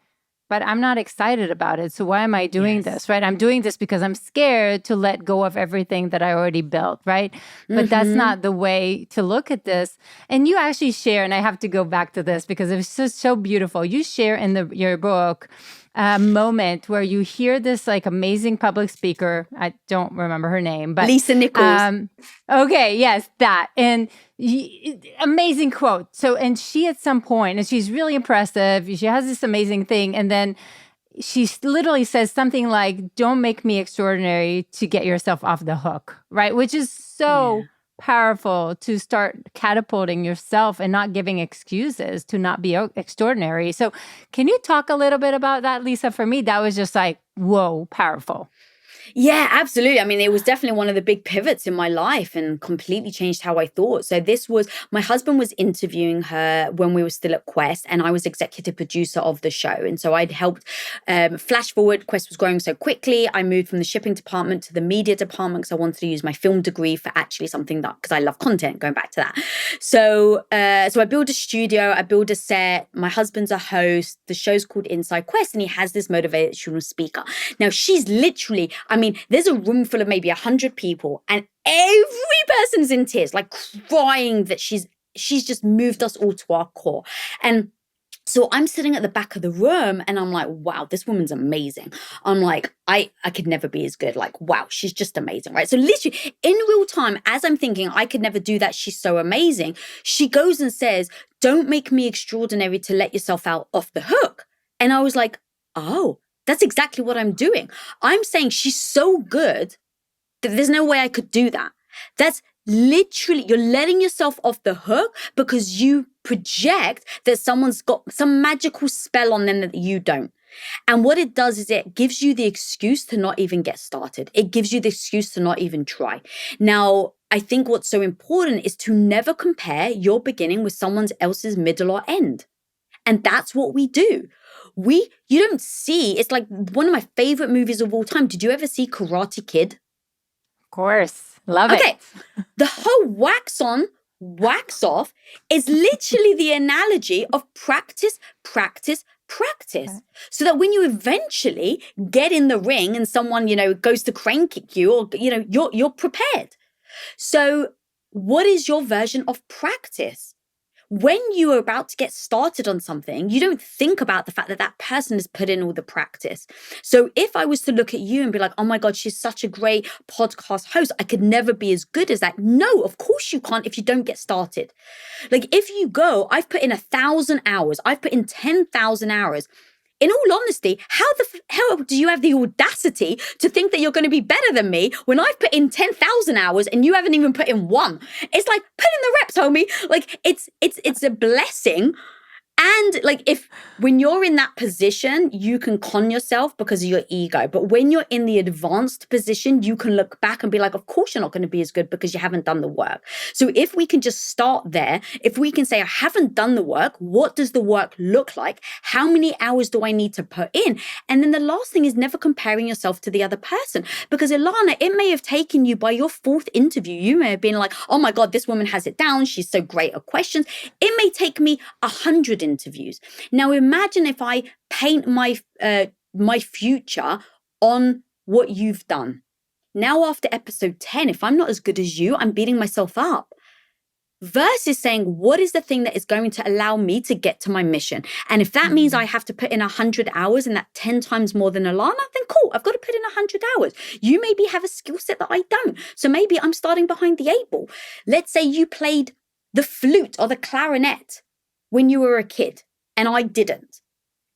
but I'm not excited about it. So why am I doing this, right? I'm doing this because I'm scared to let go of everything that I already built, right? But that's not the way to look at this. And you actually share, and I have to go back to this because it's just so beautiful. You share in your book a moment where you hear this like amazing public speaker. I don't remember her name, but Lisa Nichols. Okay, yes, that. And amazing quote. So, and she at some point, and she's really impressive. She has this amazing thing. And then she literally says something like, don't make me extraordinary to get yourself off the hook, right? Which is so powerful to start catapulting yourself and not giving excuses to not be extraordinary. So can you talk a little bit about that, Lisa? For me, that was just like, whoa, powerful. Yeah, absolutely. I mean, it was definitely one of the big pivots in my life and completely changed how I thought. So my husband was interviewing her when we were still at Quest, and I was executive producer of the show. And so I'd helped flash forward. Quest was growing so quickly. I moved from the shipping department to the media department because I wanted to use my film degree for actually something because I love content, going back to that. So I built a studio, I built a set. My husband's a host. The show's called Inside Quest, and he has this motivational speaker. Now, she's literally, there's a room full of maybe 100 people and every person's in tears, like crying that she's just moved us all to our core. And so I'm sitting at the back of the room and I'm like, wow, this woman's amazing. I'm like, I could never be as good. Like, wow, she's just amazing, right? So literally in real time, as I'm thinking, I could never do that. She's so amazing. She goes and says, don't make me extraordinary to let yourself out off the hook. And I was like, oh, that's exactly what I'm doing. I'm saying she's so good that there's no way I could do that. That's literally, you're letting yourself off the hook because you project that someone's got some magical spell on them that you don't. And what it does is it gives you the excuse to not even get started. It gives you the excuse to not even try. Now, I think what's so important is to never compare your beginning with someone else's middle or end. And that's what we do. You don't see, it's like one of my favorite movies of all time. Did you ever see Karate Kid? Of course. Love it. Okay. The whole wax on, wax off is literally the analogy of practice, practice, practice. So that when you eventually get in the ring and someone, goes to crane kick you or, you're prepared. So what is your version of practice? When you are about to get started on something, you don't think about the fact that that person has put in all the practice. So if I was to look at you and be like, oh my God, she's such a great podcast host, I could never be as good as that. No, of course you can't if you don't get started. Like if you go, I've put in 1,000 hours, I've put in 10,000 hours. In all honesty, how do you have the audacity to think that you're going to be better than me when I've put in 10,000 hours and you haven't even put in one? It's like, put in the reps, homie. Like it's a blessing And like when you're in that position, you can con yourself because of your ego. But when you're in the advanced position, you can look back and be like, of course you're not going to be as good because you haven't done the work. So if we can just start there, if we can say, I haven't done the work, what does the work look like? How many hours do I need to put in? And then the last thing is never comparing yourself to the other person. Because Ilana, it may have taken you by your fourth interview. You may have been like, oh my God, this woman has it down. She's so great at questions. It may take me 100 interviews. Now imagine if I paint my future on what you've done. Now after episode 10, if I'm not as good as you, I'm beating myself up. Versus saying, what is the thing that is going to allow me to get to my mission? And if that means I have to put in 100 hours and that 10 times more than Ilana, then cool, I've got to put in 100 hours. You maybe have a skill set that I don't. So maybe I'm starting behind the 8 ball. Let's say you played the flute or the clarinet when you were a kid and I didn't.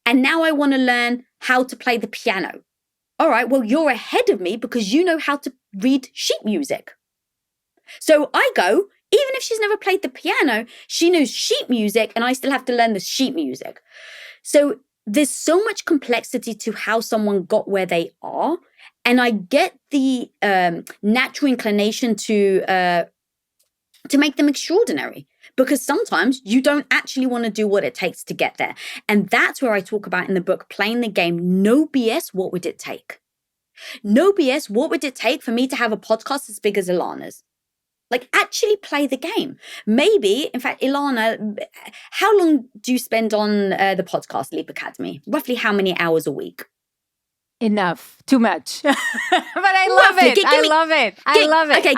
And now I want to learn how to play the piano. All right, well, you're ahead of me because you know how to read sheet music. So I go, even if she's never played the piano, she knows sheet music and I still have to learn the sheet music. So there's so much complexity to how someone got where they are. And I get the natural inclination to make them extraordinary. Because sometimes you don't actually want to do what it takes to get there. And that's where I talk about in the book, Playing the Game, no BS, what would it take? No BS, what would it take for me to have a podcast as big as Ilana's? Like, actually play the game. Maybe, in fact, Ilana, how long do you spend on the podcast, Leap Academy? Roughly how many hours a week? Enough. Too much. But I love it. I love it. I love it. Okay,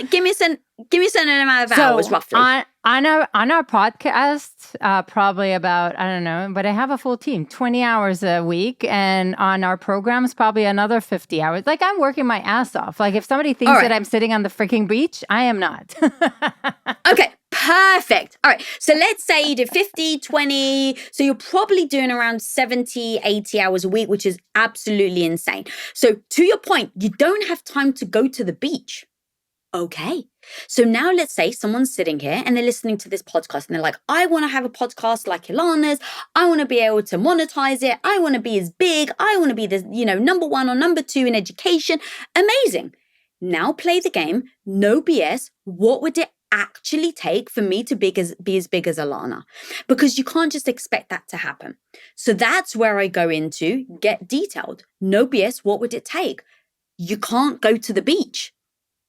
give me a certain amount of hours, roughly. On our podcast, probably about, I don't know, but I have a full team, 20 hours a week. And on our programs, probably another 50 hours. Like, I'm working my ass off. Like, if somebody thinks that I'm sitting on the freaking beach, I am not. Okay, perfect. All right, so let's say you do 50, 20. So you're probably doing around 70, 80 hours a week, which is absolutely insane. So to your point, you don't have time to go to the beach. Okay. So now let's say someone's sitting here and they're listening to this podcast and they're like, I want to have a podcast like Ilana's. I want to be able to monetize it. I want to be as big. I want to be the, number 1 or number 2 in education. Amazing. Now play the game. No BS. What would it actually take for me to be as big as Ilana? Because you can't just expect that to happen. So that's where I go into get detailed. No BS. What would it take? You can't go to the beach.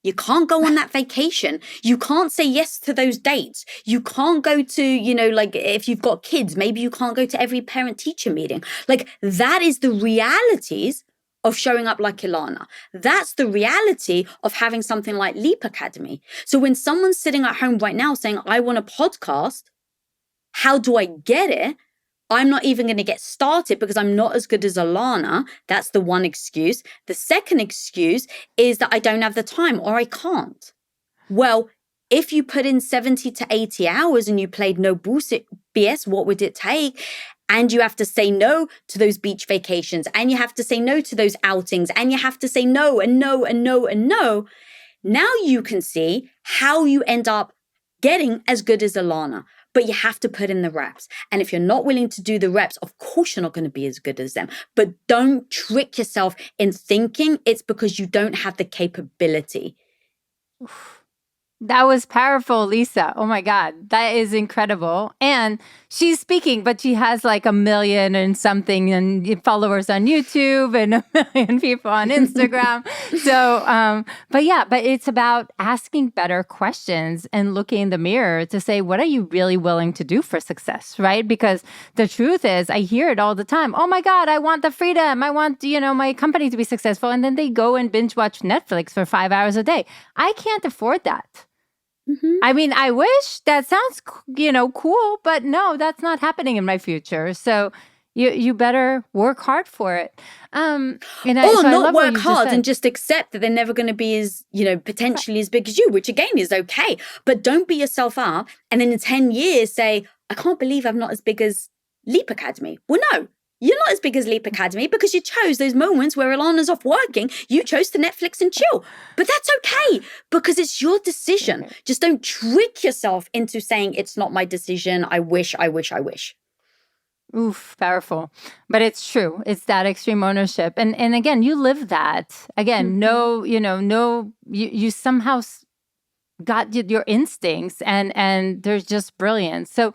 You can't go on that vacation. You can't say yes to those dates. You can't go to, like if you've got kids, maybe you can't go to every parent-teacher meeting. Like that is the realities of showing up like Ilana. That's the reality of having something like Leap Academy. So when someone's sitting at home right now saying, I want a podcast, how do I get it? I'm not even going to get started because I'm not as good as Ilana. That's the one excuse. The second excuse is that I don't have the time or I can't. Well, if you put in 70 to 80 hours and you played no bullshit BS, what would it take? And you have to say no to those beach vacations and you have to say no to those outings and you have to say no and no and no and no. Now you can see how you end up getting as good as Ilana. But you have to put in the reps. And if you're not willing to do the reps, of course you're not going to be as good as them. But don't trick yourself in thinking it's because you don't have the capability. That was powerful, Lisa. Oh my God. That is incredible. And she's speaking, but she has like 1 million and something and followers on YouTube and 1 million people on Instagram. But it's about asking better questions and looking in the mirror to say, what are you really willing to do for success, right? Because the truth is, I hear it all the time. Oh my God, I want the freedom. I want, my company to be successful. And then they go and binge watch Netflix for 5 hours a day. I can't afford that. Mm-hmm. I mean, I wish that sounds, cool, but no, that's not happening in my future. So you better work hard for it. Not work hard and just accept that they're never going to be as, potentially as big as you, which again is okay. But don't beat yourself up and then in 10 years say, I can't believe I'm not as big as Leap Academy. Well, no. You're not as big as Leap Academy because you chose those moments where Ilana's off working. You chose to Netflix and chill. But that's okay because it's your decision. Just don't trick yourself into saying it's not my decision. I wish. Oof, powerful. But it's true. It's that extreme ownership. And again, you live that. Again, no, you somehow got your instincts, and there's just brilliance. So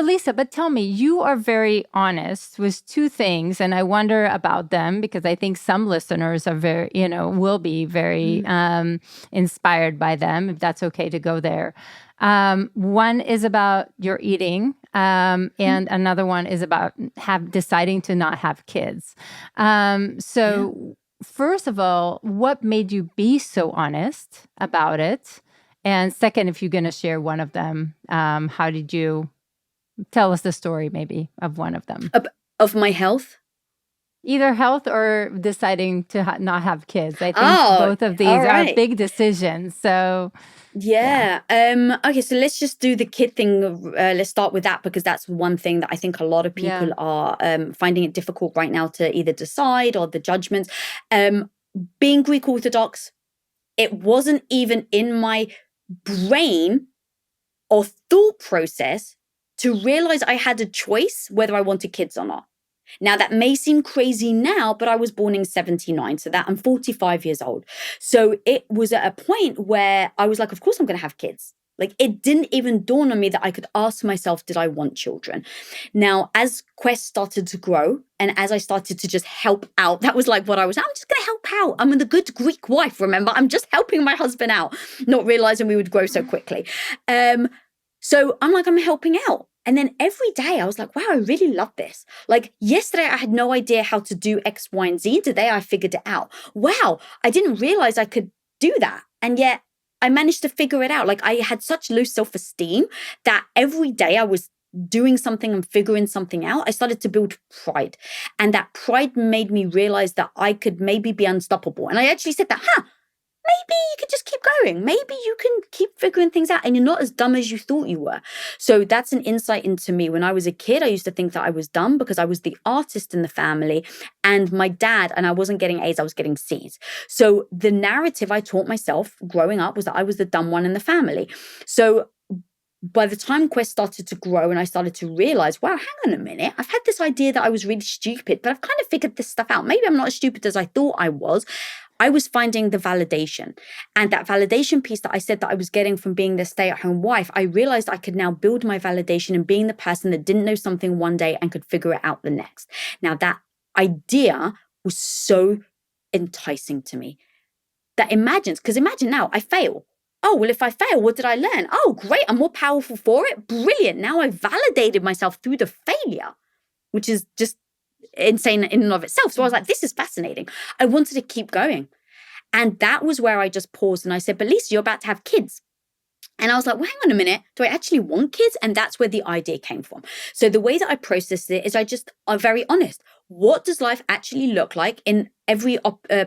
Lisa, but tell me, you are very honest with two things, and I wonder about them because I think some listeners are very, will be very inspired by them, if that's okay to go there. One is about your eating, and another one is about deciding to not have kids. So first of all, what made you be so honest about it? And second, if you're going to share one of them, how did you tell us the story maybe of one of them? Of my health? Either health or deciding to not have kids. I think both of these are big decisions. So yeah. Okay, so let's just do the kid thing. Let's start with that because that's one thing that I think a lot of people are finding it difficult right now to either decide or the judgments. Being Greek Orthodox, it wasn't even in my brain or thought process to realize I had a choice whether I wanted kids or not. Now, that may seem crazy now, but I was born in 79, so that I'm 45 years old. So it was at a point where I was like, of course I'm going to have kids. Like, it didn't even dawn on me that I could ask myself, did I want children? Now, as Quest started to grow and as I started to just help out, that was like what I was, I'm just going to help out. I'm the good Greek wife, remember? I'm just helping my husband out, not realizing we would grow so quickly. So I'm like, I'm helping out. And then every day I was like, wow, I really love this. Like yesterday, I had no idea how to do X, Y, and Z. Today, I figured it out. Wow, I didn't realize I could do that. And yet I managed to figure it out. Like I had such low self-esteem that every day I was doing something and figuring something out. I started to build pride. And that pride made me realize that I could maybe be unstoppable. And I actually said that, maybe you could just keep going. Maybe you can keep figuring things out and you're not as dumb as you thought you were. So that's an insight into me. When I was a kid, I used to think that I was dumb because I was the artist in the family and my dad, and I wasn't getting A's, I was getting C's. So the narrative I taught myself growing up was that I was the dumb one in the family. So by the time Quest started to grow and I started to realize, wow, hang on a minute, I've had this idea that I was really stupid, but I've kind of figured this stuff out. Maybe I'm not as stupid as I thought I was. I was finding the validation, and that validation piece that I said that I was getting from being the stay-at-home wife, I realized I could now build my validation in being the person that didn't know something one day and could figure it out the next. Now that idea was so enticing to me. Because imagine now I fail. Oh, well, if I fail, what did I learn? Oh, great, I'm more powerful for it. Brilliant. Now I validated myself through the failure, which is just insane in and of itself. So I was like, this is fascinating. I wanted to keep going. And that was where I just paused and I said, but Lisa, you're about to have kids. And I was like, well, hang on a minute. Do I actually want kids? And that's where the idea came from. So the way that I processed it is I'm very honest. What does life actually look like in every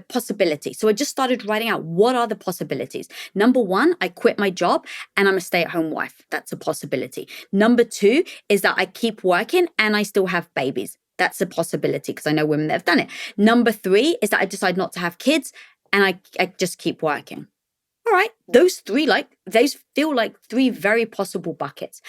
possibility? So I just started writing out what are the possibilities. Number one, I quit my job and I'm a stay-at-home wife. That's a possibility. Number two is that I keep working and I still have babies. That's a possibility because I know women that have done it. Number three is that I decide not to have kids and I just keep working. All right, those feel like three very possible buckets.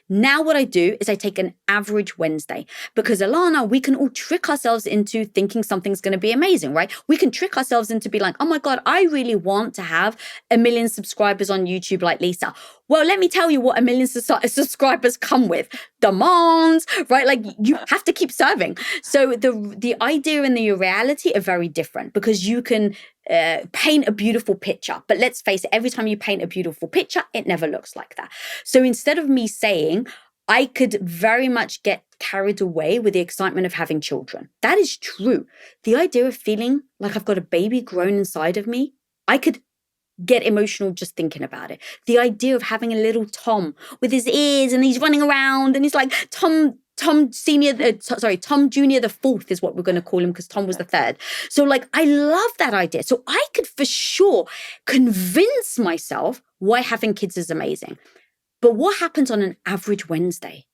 Now what I do is I take an average Wednesday because Ilana, we can all trick ourselves into thinking something's going to be amazing, right? We can trick ourselves into be like, oh my God, I really want to have 1 million subscribers on YouTube like Lisa. Well, let me tell you what 1 million subscribers come with. Demands, right? Like you have to keep serving. So the idea and the reality are very different because you can paint a beautiful picture. But let's face it, every time you paint a beautiful picture, it never looks like that. So instead of me saying, I could very much get carried away with the excitement of having children. That is true. The idea of feeling like I've got a baby grown inside of me, I could get emotional just thinking about it. The idea of having a little Tom with his ears and he's running around and he's like Tom Junior the fourth is what we're going to call him because Tom was the third. So like, I love that idea. So I could for sure convince myself why having kids is amazing. But what happens on an average Wednesday?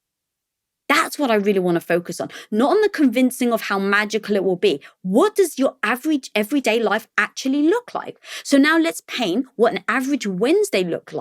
That's what I really want to focus on. Not on the convincing of how magical it will be. What does your average everyday life actually look like? So now let's paint what an average Wednesday looks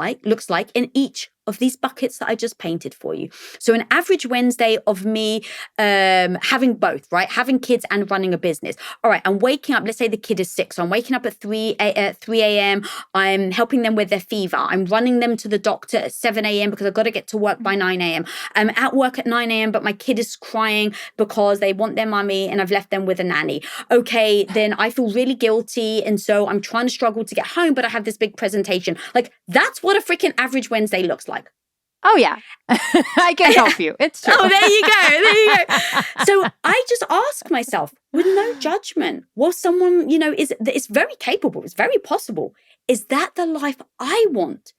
like in each of these buckets that I just painted for you. So an average Wednesday of me having both, right? Having kids and running a business. All right, I'm waking up, let's say the kid is 6. So I'm waking up at 3 a.m. I'm helping them with their fever. I'm running them to the doctor at 7 a.m. because I've got to get to work by 9 a.m. I'm at work at 9 a.m., but my kid is crying because they want their mummy and I've left them with a nanny. Okay, then I feel really guilty. And so I'm trying to struggle to get home, but I have this big presentation. Like, that's what a freaking average Wednesday looks like. Oh, yeah. I can help you. It's true. Oh, there you go. There you go. So I just ask myself with no judgment, well, someone, it's very capable. It's very possible. Is that the life I want?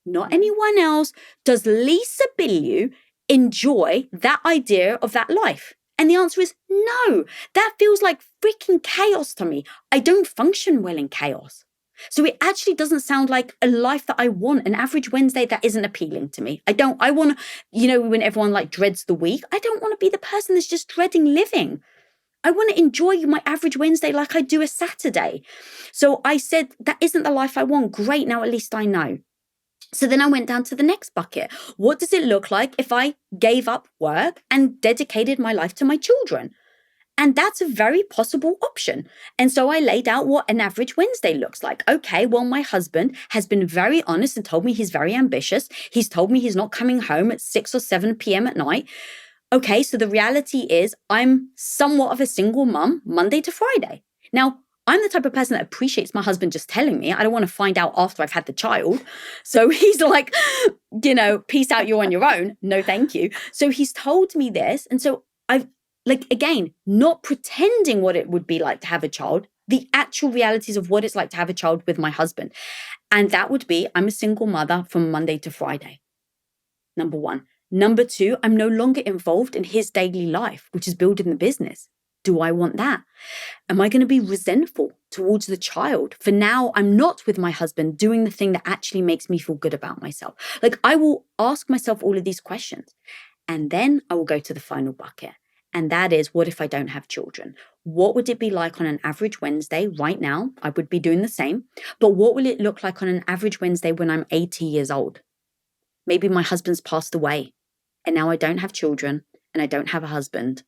Not anyone else. Does Lisa Bilyeu enjoy that idea of that life? And the answer is no. That feels like freaking chaos to me. I don't function well in chaos. So it actually doesn't sound like a life that I want. An average Wednesday, that isn't appealing to me. I want to, when everyone like dreads the week, I don't want to be the person that's just dreading living. I want to enjoy my average Wednesday like I do a Saturday. So I said, that isn't the life I want. Great, now at least I know. So then I went down to the next bucket. What does it look like if I gave up work and dedicated my life to my children? And that's a very possible option. And so I laid out what an average Wednesday looks like. Okay, well, my husband has been very honest and told me he's very ambitious. He's told me he's not coming home at 6 or 7 p.m. at night. Okay, so the reality is I'm somewhat of a single mum Monday to Friday. Now, I'm the type of person that appreciates my husband just telling me. I don't want to find out after I've had the child. So he's like, peace out, you're on your own. No, thank you. So he's told me this. And so I've, again, not pretending what it would be like to have a child, the actual realities of what it's like to have a child with my husband. And that would be, I'm a single mother from Monday to Friday. Number one. Number two, I'm no longer involved in his daily life, which is building the business. Do I want that? Am I going to be resentful towards the child? For now, I'm not with my husband doing the thing that actually makes me feel good about myself. I will ask myself all of these questions. And then I will go to the final bucket. And that is, what if I don't have children? What would it be like on an average Wednesday right now? I would be doing the same. But what will it look like on an average Wednesday when I'm 80 years old? Maybe my husband's passed away and now I don't have children and I don't have a husband.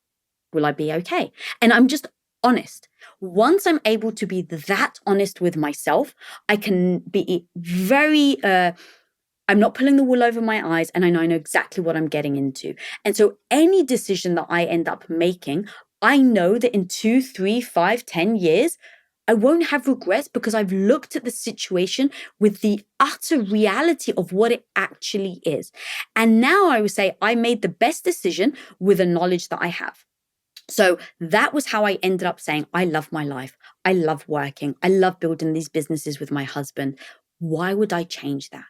Will I be okay? And I'm just honest. Once I'm able to be that honest with myself, I can be very, I'm not pulling the wool over my eyes and I know exactly what I'm getting into. And so any decision that I end up making, I know that in 2, 3, 5, 10 years, I won't have regrets because I've looked at the situation with the utter reality of what it actually is. And now I would say I made the best decision with the knowledge that I have. So that was how I ended up saying, I love my life. I love working. I love building these businesses with my husband. Why would I change that?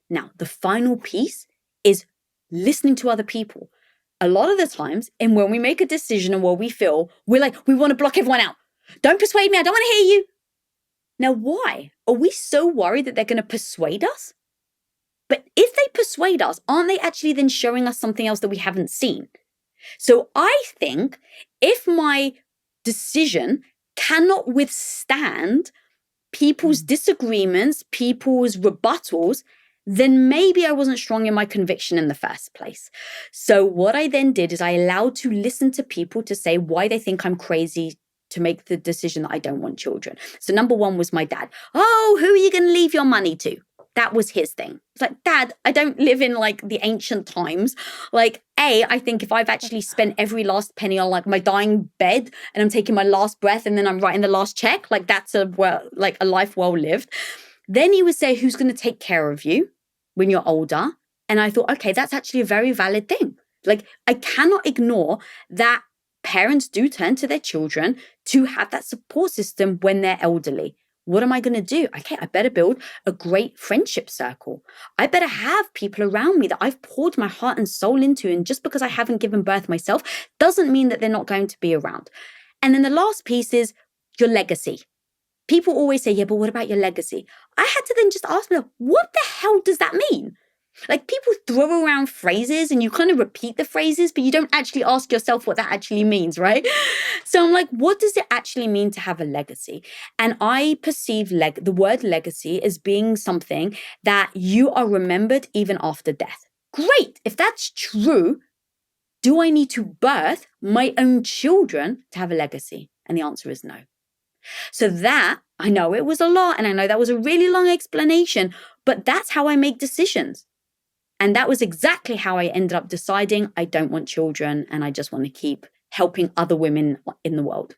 Now, the final piece is listening to other people. A lot of the times, and when we make a decision and what we feel, we're like, we want to block everyone out. Don't persuade me. I don't want to hear you. Now, why? Are we so worried that they're going to persuade us? But if they persuade us, aren't they actually then showing us something else that we haven't seen? So I think if my decision cannot withstand people's disagreements, people's rebuttals, then maybe I wasn't strong in my conviction in the first place. So what I then did is I allowed to listen to people to say why they think I'm crazy to make the decision that I don't want children. So number one was my dad. Oh, who are you going to leave your money to? That was his thing. It's like, Dad, I don't live in the ancient times. I think if I've actually spent every last penny on my dying bed and I'm taking my last breath and then I'm writing the last check, that's a life well lived. Then he would say, who's going to take care of you when you're older? And I thought, okay, that's actually a very valid thing. I cannot ignore that parents do turn to their children to have that support system when they're elderly. What am I going to do? Okay, I better build a great friendship circle. I better have people around me that I've poured my heart and soul into. And just because I haven't given birth myself doesn't mean that they're not going to be around. And then the last piece is your legacy. People always say, yeah, but what about your legacy? I had to then just ask myself, what the hell does that mean? Like people throw around phrases and you kind of repeat the phrases, but you don't actually ask yourself what that actually means, right? So I'm like, what does it actually mean to have a legacy? And I perceive the word legacy as being something that you are remembered even after death. Great. If that's true, do I need to birth my own children to have a legacy? And the answer is no. So that, I know it was a lot, and I know that was a really long explanation, but that's how I make decisions. And that was exactly how I ended up deciding I don't want children and I just want to keep helping other women in the world.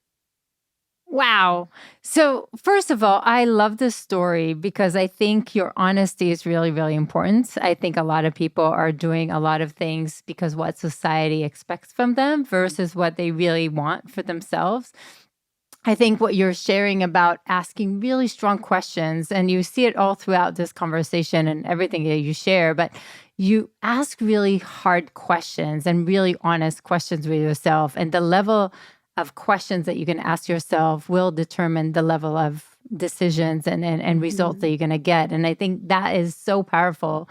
Wow. So, first of all, I love this story because I think your honesty is really, really important. I think a lot of people are doing a lot of things because what society expects from them versus what they really want for themselves. I think what you're sharing about asking really strong questions, and you see it all throughout this conversation and everything that you share, but you ask really hard questions and really honest questions with yourself. And the level of questions that you can ask yourself will determine the level of decisions and results that you're going to get. And I think that is so powerful.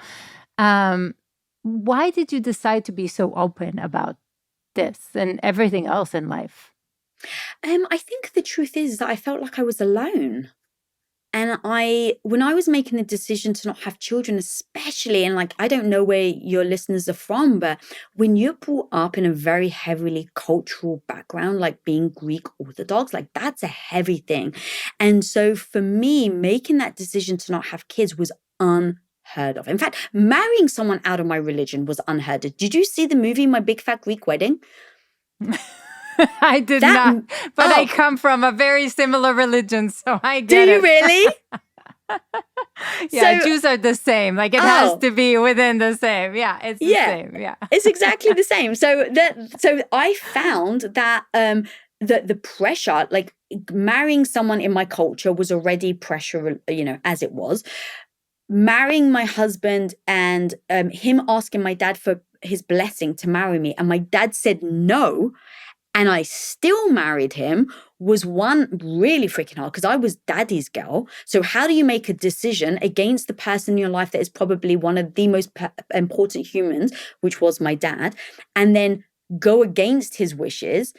Why did you decide to be so open about this and everything else in life? I think the truth is that I felt like I was alone. And when I was making the decision to not have children, especially, and like, I don't know where your listeners are from, but when you're brought up in a very heavily cultural background, like being Greek Orthodox, like that's a heavy thing. And so for me, making that decision to not have kids was unheard of. In fact, marrying someone out of my religion was unheard of. Did you see the movie My Big Fat Greek Wedding? I did not, but I come from a very similar religion, so I get it. Do you really? Yeah, so, Jews are the same. Like it has to be within the same. Yeah, it's the same. Yeah, it's exactly the same. So I found that the pressure, like marrying someone in my culture, was already pressure, as it was. Marrying my husband and him asking my dad for his blessing to marry me, and my dad said no. And I still married him was one really freaking hard because I was daddy's girl. So how do you make a decision against the person in your life that is probably one of the most important humans, which was my dad, and then go against his wishes?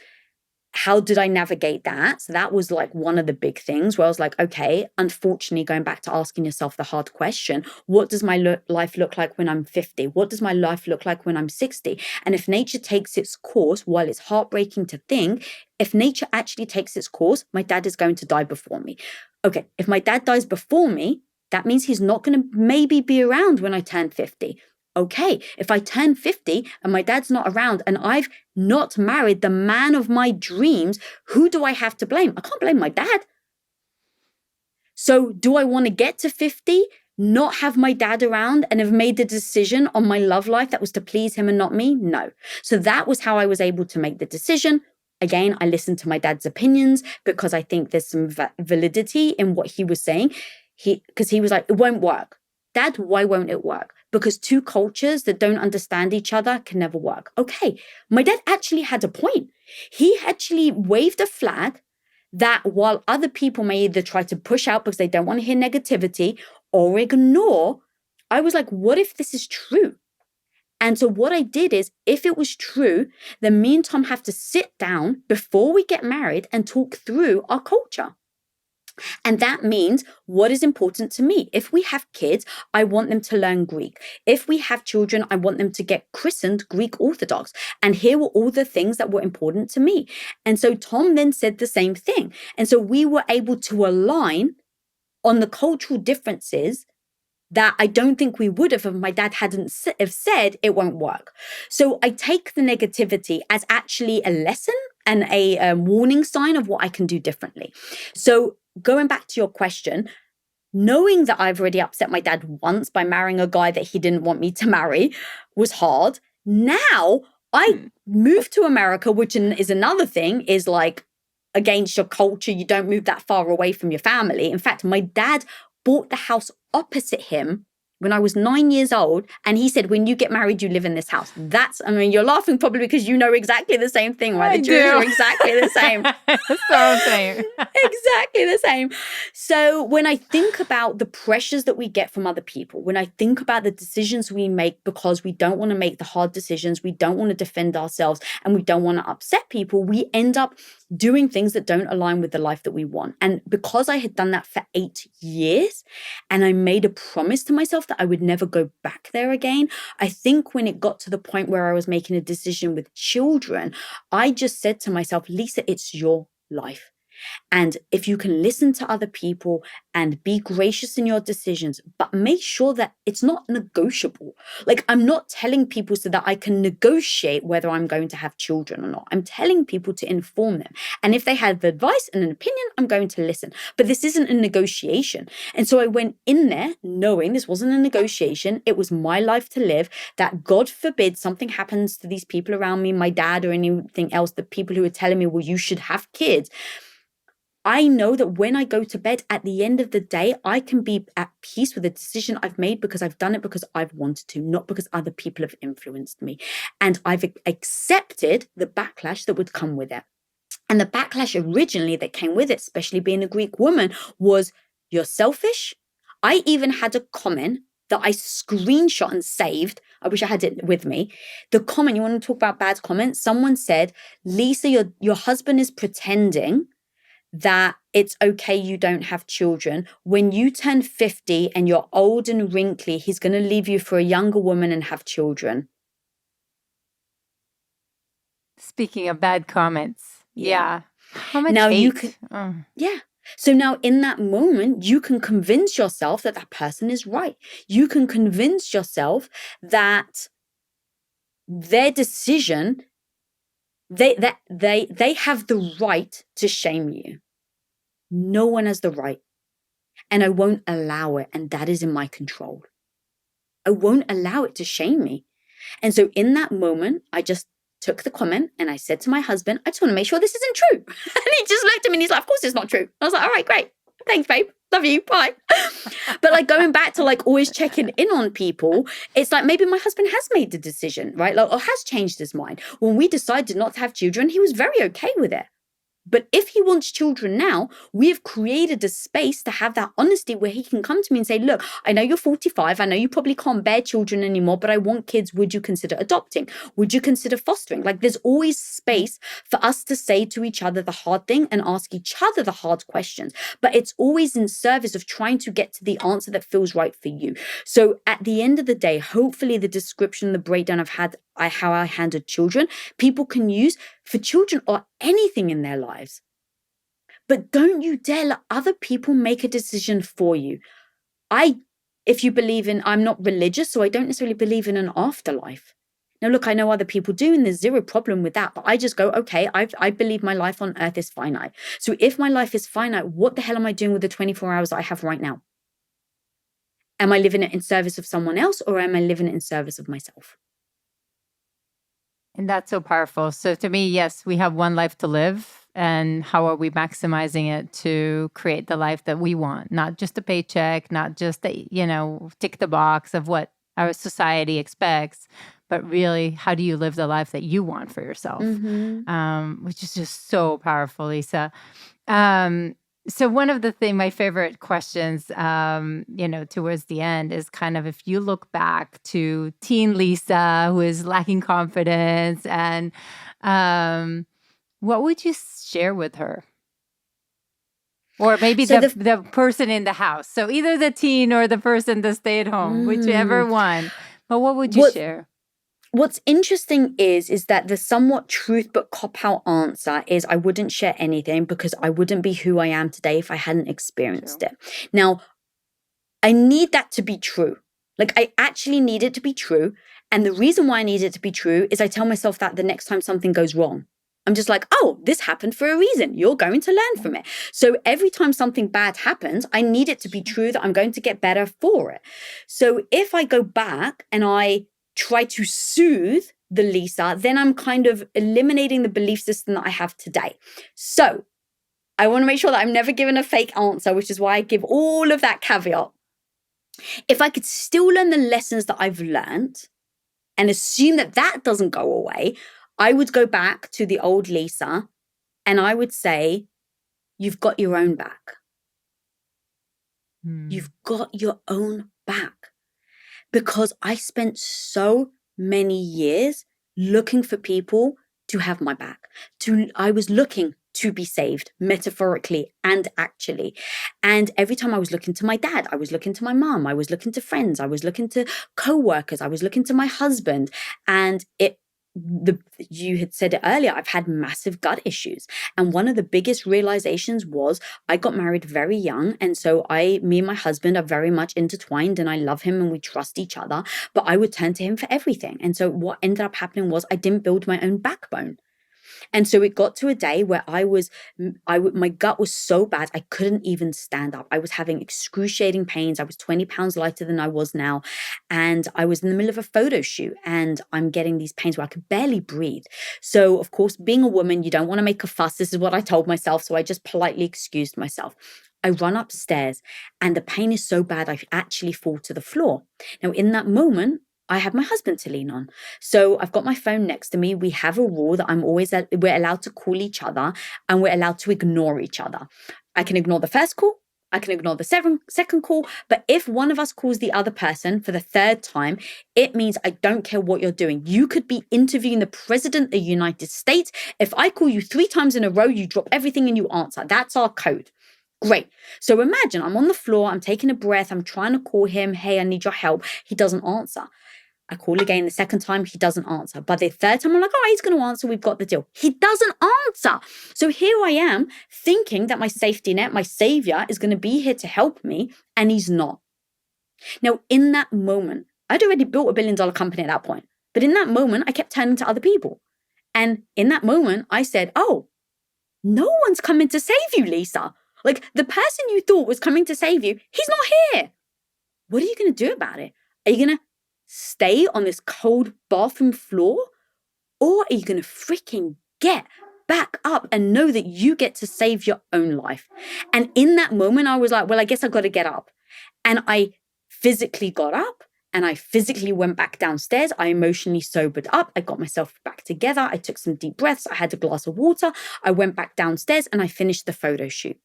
How did I navigate that? So that was like one of the big things where I was like, okay, unfortunately, going back to asking yourself the hard question, what does my life look like when I'm 50? What does my life look like when I'm 60? And if nature takes its course, while it's heartbreaking to think, if nature actually takes its course, my dad is going to die before me. Okay, if my dad dies before me, that means he's not going to maybe be around when I turn 50. Okay, if I turn 50 and my dad's not around and I've not married the man of my dreams, who do I have to blame? I can't blame my dad. So do I want to get to 50, not have my dad around and have made the decision on my love life that was to please him and not me? No. So that was how I was able to make the decision. Again, I listened to my dad's opinions because I think there's some validity in what he was saying. Because he was like, it won't work. Dad, why won't it work? Because two cultures that don't understand each other can never work. Okay, my dad actually had a point. He actually waved a flag that while other people may either try to push out because they don't want to hear negativity or ignore, I was like, what if this is true? And so what I did is, if it was true, then me and Tom have to sit down before we get married and talk through our culture. And that means what is important to me. If we have kids, I want them to learn Greek. If we have children, I want them to get christened Greek Orthodox. And here were all the things that were important to me. And so Tom then said the same thing. And so we were able to align on the cultural differences that I don't think we would have if my dad hadn't said it won't work. So I take the negativity as actually a lesson and a warning sign of what I can do differently. So going back to your question, knowing that I've already upset my dad once by marrying a guy that he didn't want me to marry was hard. Now I moved to America, which is another thing, is like against your culture. You don't move that far away from your family. In fact, my dad bought the house opposite him when I was 9 years old, and he said, when you get married, you live in this house. You're laughing probably because you know exactly the same thing, right? The Jews are exactly the same. So same. Exactly the same. So when I think about the pressures that we get from other people, when I think about the decisions we make because we don't want to make the hard decisions, we don't want to defend ourselves, and we don't want to upset people, we end up doing things that don't align with the life that we want. And because I had done that for 8 years, and I made a promise to myself that I would never go back there again, I think when it got to the point where I was making a decision with children, I just said to myself, Lisa, it's your life. And if you can listen to other people and be gracious in your decisions, but make sure that it's not negotiable. Like, I'm not telling people so that I can negotiate whether I'm going to have children or not. I'm telling people to inform them. And if they have advice and an opinion, I'm going to listen. But this isn't a negotiation. And so I went in there knowing this wasn't a negotiation. It was my life to live, that God forbid something happens to these people around me, my dad or anything else, the people who are telling me, well, you should have kids. I know that when I go to bed at the end of the day, I can be at peace with the decision I've made because I've done it because I've wanted to, not because other people have influenced me. And I've accepted the backlash that would come with it. And the backlash originally that came with it, especially being a Greek woman, was you're selfish. I even had a comment that I screenshot and saved. I wish I had it with me. The comment, you want to talk about bad comments? Someone said, Lisa, your husband is pretending that it's okay you don't have children. When you turn 50 and you're old and wrinkly, he's going to leave you for a younger woman and have children. Speaking of bad comments. Yeah. How much now hate? You can, Yeah. So now in that moment, you can convince yourself that that person is right. You can convince yourself that their decision, they have the right to shame you. No one has the right. And I won't allow it. And that is in my control. I won't allow it to shame me. And so in that moment, I just took the comment and I said to my husband, I just want to make sure this isn't true. And he just looked at me and he's like, of course it's not true. I was like, all right, great. Thanks, babe. Love you. Bye. But like going back to like always checking in on people, it's like maybe my husband has made the decision, right? Like, or has changed his mind. When we decided not to have children, he was very okay with it. But if he wants children now, we have created a space to have that honesty where he can come to me and say, look, I know you're 45. I know you probably can't bear children anymore, but I want kids. Would you consider adopting? Would you consider fostering? Like there's always space for us to say to each other the hard thing and ask each other the hard questions. But it's always in service of trying to get to the answer that feels right for you. So at the end of the day, hopefully the description, the breakdown I've had, how I handled children, people can use for children or anything in their lives. But don't you dare let other people make a decision for you. If you believe in, I'm not religious, so I don't necessarily believe in an afterlife. Now, look, I know other people do, and there's zero problem with that. But I just go, okay, I believe my life on earth is finite. So if my life is finite, what the hell am I doing with the 24 hours I have right now? Am I living it in service of someone else, or am I living it in service of myself? And that's so powerful. So to me, yes, we have one life to live. And how are we maximizing it to create the life that we want? Not just a paycheck, not just, tick the box of what our society expects, but really, how do you live the life that you want for yourself? Mm-hmm. Which is just so powerful, Lisa. So one of my favorite questions, towards the end is kind of if you look back to teen Lisa who is lacking confidence and what would you share with her? Or maybe the person in the house. So either the teen or the person that stay at home, whichever one. But what would you share? What's interesting is that the somewhat truth but cop-out answer is I wouldn't share anything because I wouldn't be who I am today if I hadn't experienced it. Now, I need that to be true. Like I actually need it to be true. And the reason why I need it to be true is I tell myself that the next time something goes wrong, I'm just like, oh, this happened for a reason. You're going to learn from it. So every time something bad happens, I need it to be true that I'm going to get better for it. So if I go back and I try to soothe the Lisa, then I'm kind of eliminating the belief system that I have today. So I want to make sure that I'm never given a fake answer, which is why I give all of that caveat. If I could still learn the lessons that I've learned and assume that that doesn't go away, I would go back to the old Lisa and I would say, you've got your own back. You've got your own back. Because I spent so many years looking for people to have my back. I was looking to be saved, metaphorically and actually. And every time I was looking to my dad, I was looking to my mom, I was looking to friends, I was looking to co-workers, I was looking to my husband. And you had said it earlier, I've had massive gut issues. And one of the biggest realizations was I got married very young. And so me and my husband are very much intertwined and I love him and we trust each other, but I would turn to him for everything. And so what ended up happening was I didn't build my own backbone. And so it got to a day where my gut was so bad, I couldn't even stand up. I was having excruciating pains. I was 20 pounds lighter than I was now. And I was in the middle of a photo shoot and I'm getting these pains where I could barely breathe. So of course, being a woman, you don't want to make a fuss. This is what I told myself. So I just politely excused myself. I run upstairs and the pain is so bad, I actually fall to the floor. Now in that moment, I have my husband to lean on. So I've got my phone next to me. We have a rule that we're allowed to call each other and we're allowed to ignore each other. I can ignore the first call. I can ignore the second call. But if one of us calls the other person for the third time, it means I don't care what you're doing. You could be interviewing the president of the United States. If I call you 3 times in a row, you drop everything and you answer. That's our code. Great. So imagine I'm on the floor, I'm taking a breath, I'm trying to call him. Hey, I need your help. He doesn't answer. I call again the second time, he doesn't answer. By the third time, I'm like, oh, he's going to answer. We've got the deal. He doesn't answer. So here I am thinking that my safety net, my savior is going to be here to help me. And he's not. Now, in that moment, I'd already built $1 billion company at that point. But in that moment, I kept turning to other people. And in that moment, I said, oh, no one's coming to save you, Lisa. Like the person you thought was coming to save you, he's not here. What are you going to do about it? Are you going to stay on this cold bathroom floor? Or are you going to freaking get back up and know that you get to save your own life? And in that moment, I was like, well, I guess I've got to get up. And I physically got up and I physically went back downstairs. I emotionally sobered up. I got myself back together. I took some deep breaths. I had a glass of water. I went back downstairs and I finished the photo shoot.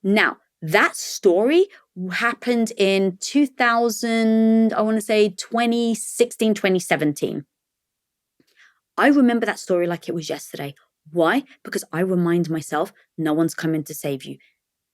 Now, that story happened in 2016, 2017. I remember that story like it was yesterday. Why? Because I remind myself, no one's coming to save you.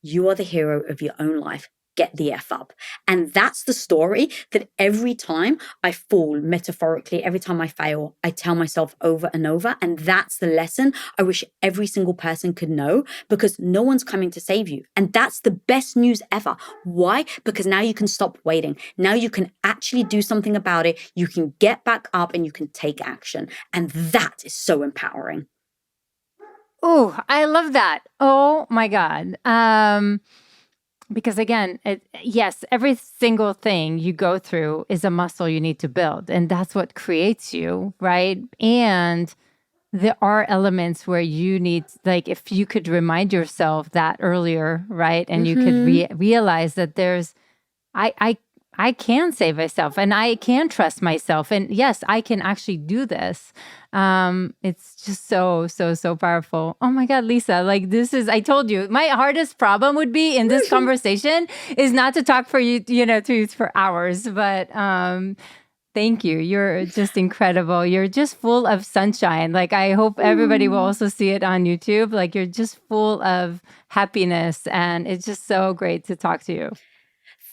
You are the hero of your own life. Get the F up. And that's the story that every time I fall, metaphorically, every time I fail, I tell myself over and over. And that's the lesson I wish every single person could know, because no one's coming to save you. And that's the best news ever. Why? Because now you can stop waiting. Now you can actually do something about it. You can get back up and you can take action. And that is so empowering. Oh, I love that. Oh my God. Because again, yes, every single thing you go through is a muscle you need to build. And that's what creates you, right? And there are elements where you need, like, if you could remind yourself that earlier, right? And you could realize that I can save myself and I can trust myself. And yes, I can actually do this. It's just so powerful. Oh my God, Lisa, like I told you, my hardest problem would be in this conversation is not to talk for for hours, but thank you. You're just incredible. You're just full of sunshine. Like I hope everybody will also see it on YouTube. Like you're just full of happiness and it's just so great to talk to you.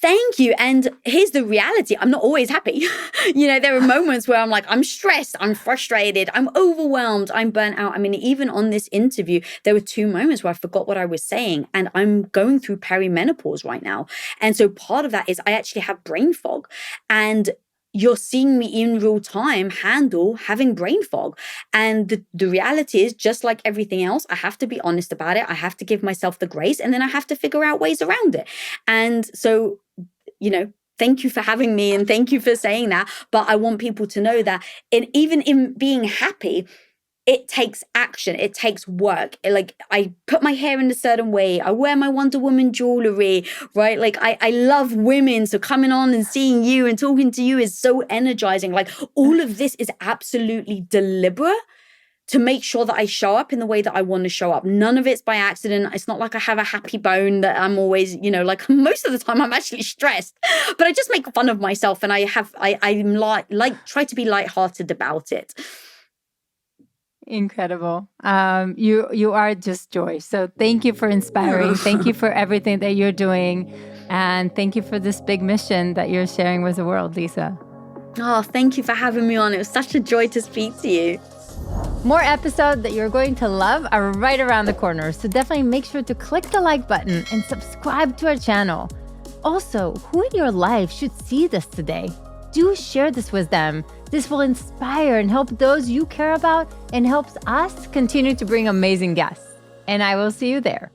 Thank you. And here's the reality. I'm not always happy. There are moments where I'm like, I'm stressed, I'm frustrated, I'm overwhelmed, I'm burnt out. I mean, even on this interview, there were 2 moments where I forgot what I was saying. And I'm going through perimenopause right now. And so part of that is I actually have brain fog. And you're seeing me in real time handle having brain fog. And the reality is, just like everything else, I have to be honest about it. I have to give myself the grace and then I have to figure out ways around it. And so, thank you for having me and thank you for saying that. But I want people to know that even in being happy, it takes action. It takes work. Like, I put my hair in a certain way. I wear my Wonder Woman jewelry, right? Like, I love women. So coming on and seeing you and talking to you is so energizing. Like, all of this is absolutely deliberate to make sure that I show up in the way that I want to show up. None of it's by accident. It's not like I have a happy bone that I'm always, like most of the time I'm actually stressed, but I just make fun of myself, and I'm try to be lighthearted about it. Incredible. You are just joy. So thank you for inspiring. Thank you for everything that you're doing. And thank you for this big mission that you're sharing with the world, Lisa. Oh, thank you for having me on. It was such a joy to speak to you. More episodes that you're going to love are right around the corner. So definitely make sure to click the like button and subscribe to our channel. Also, who in your life should see this today? Do share this with them. This will inspire and help those you care about and helps us continue to bring amazing guests. And I will see you there.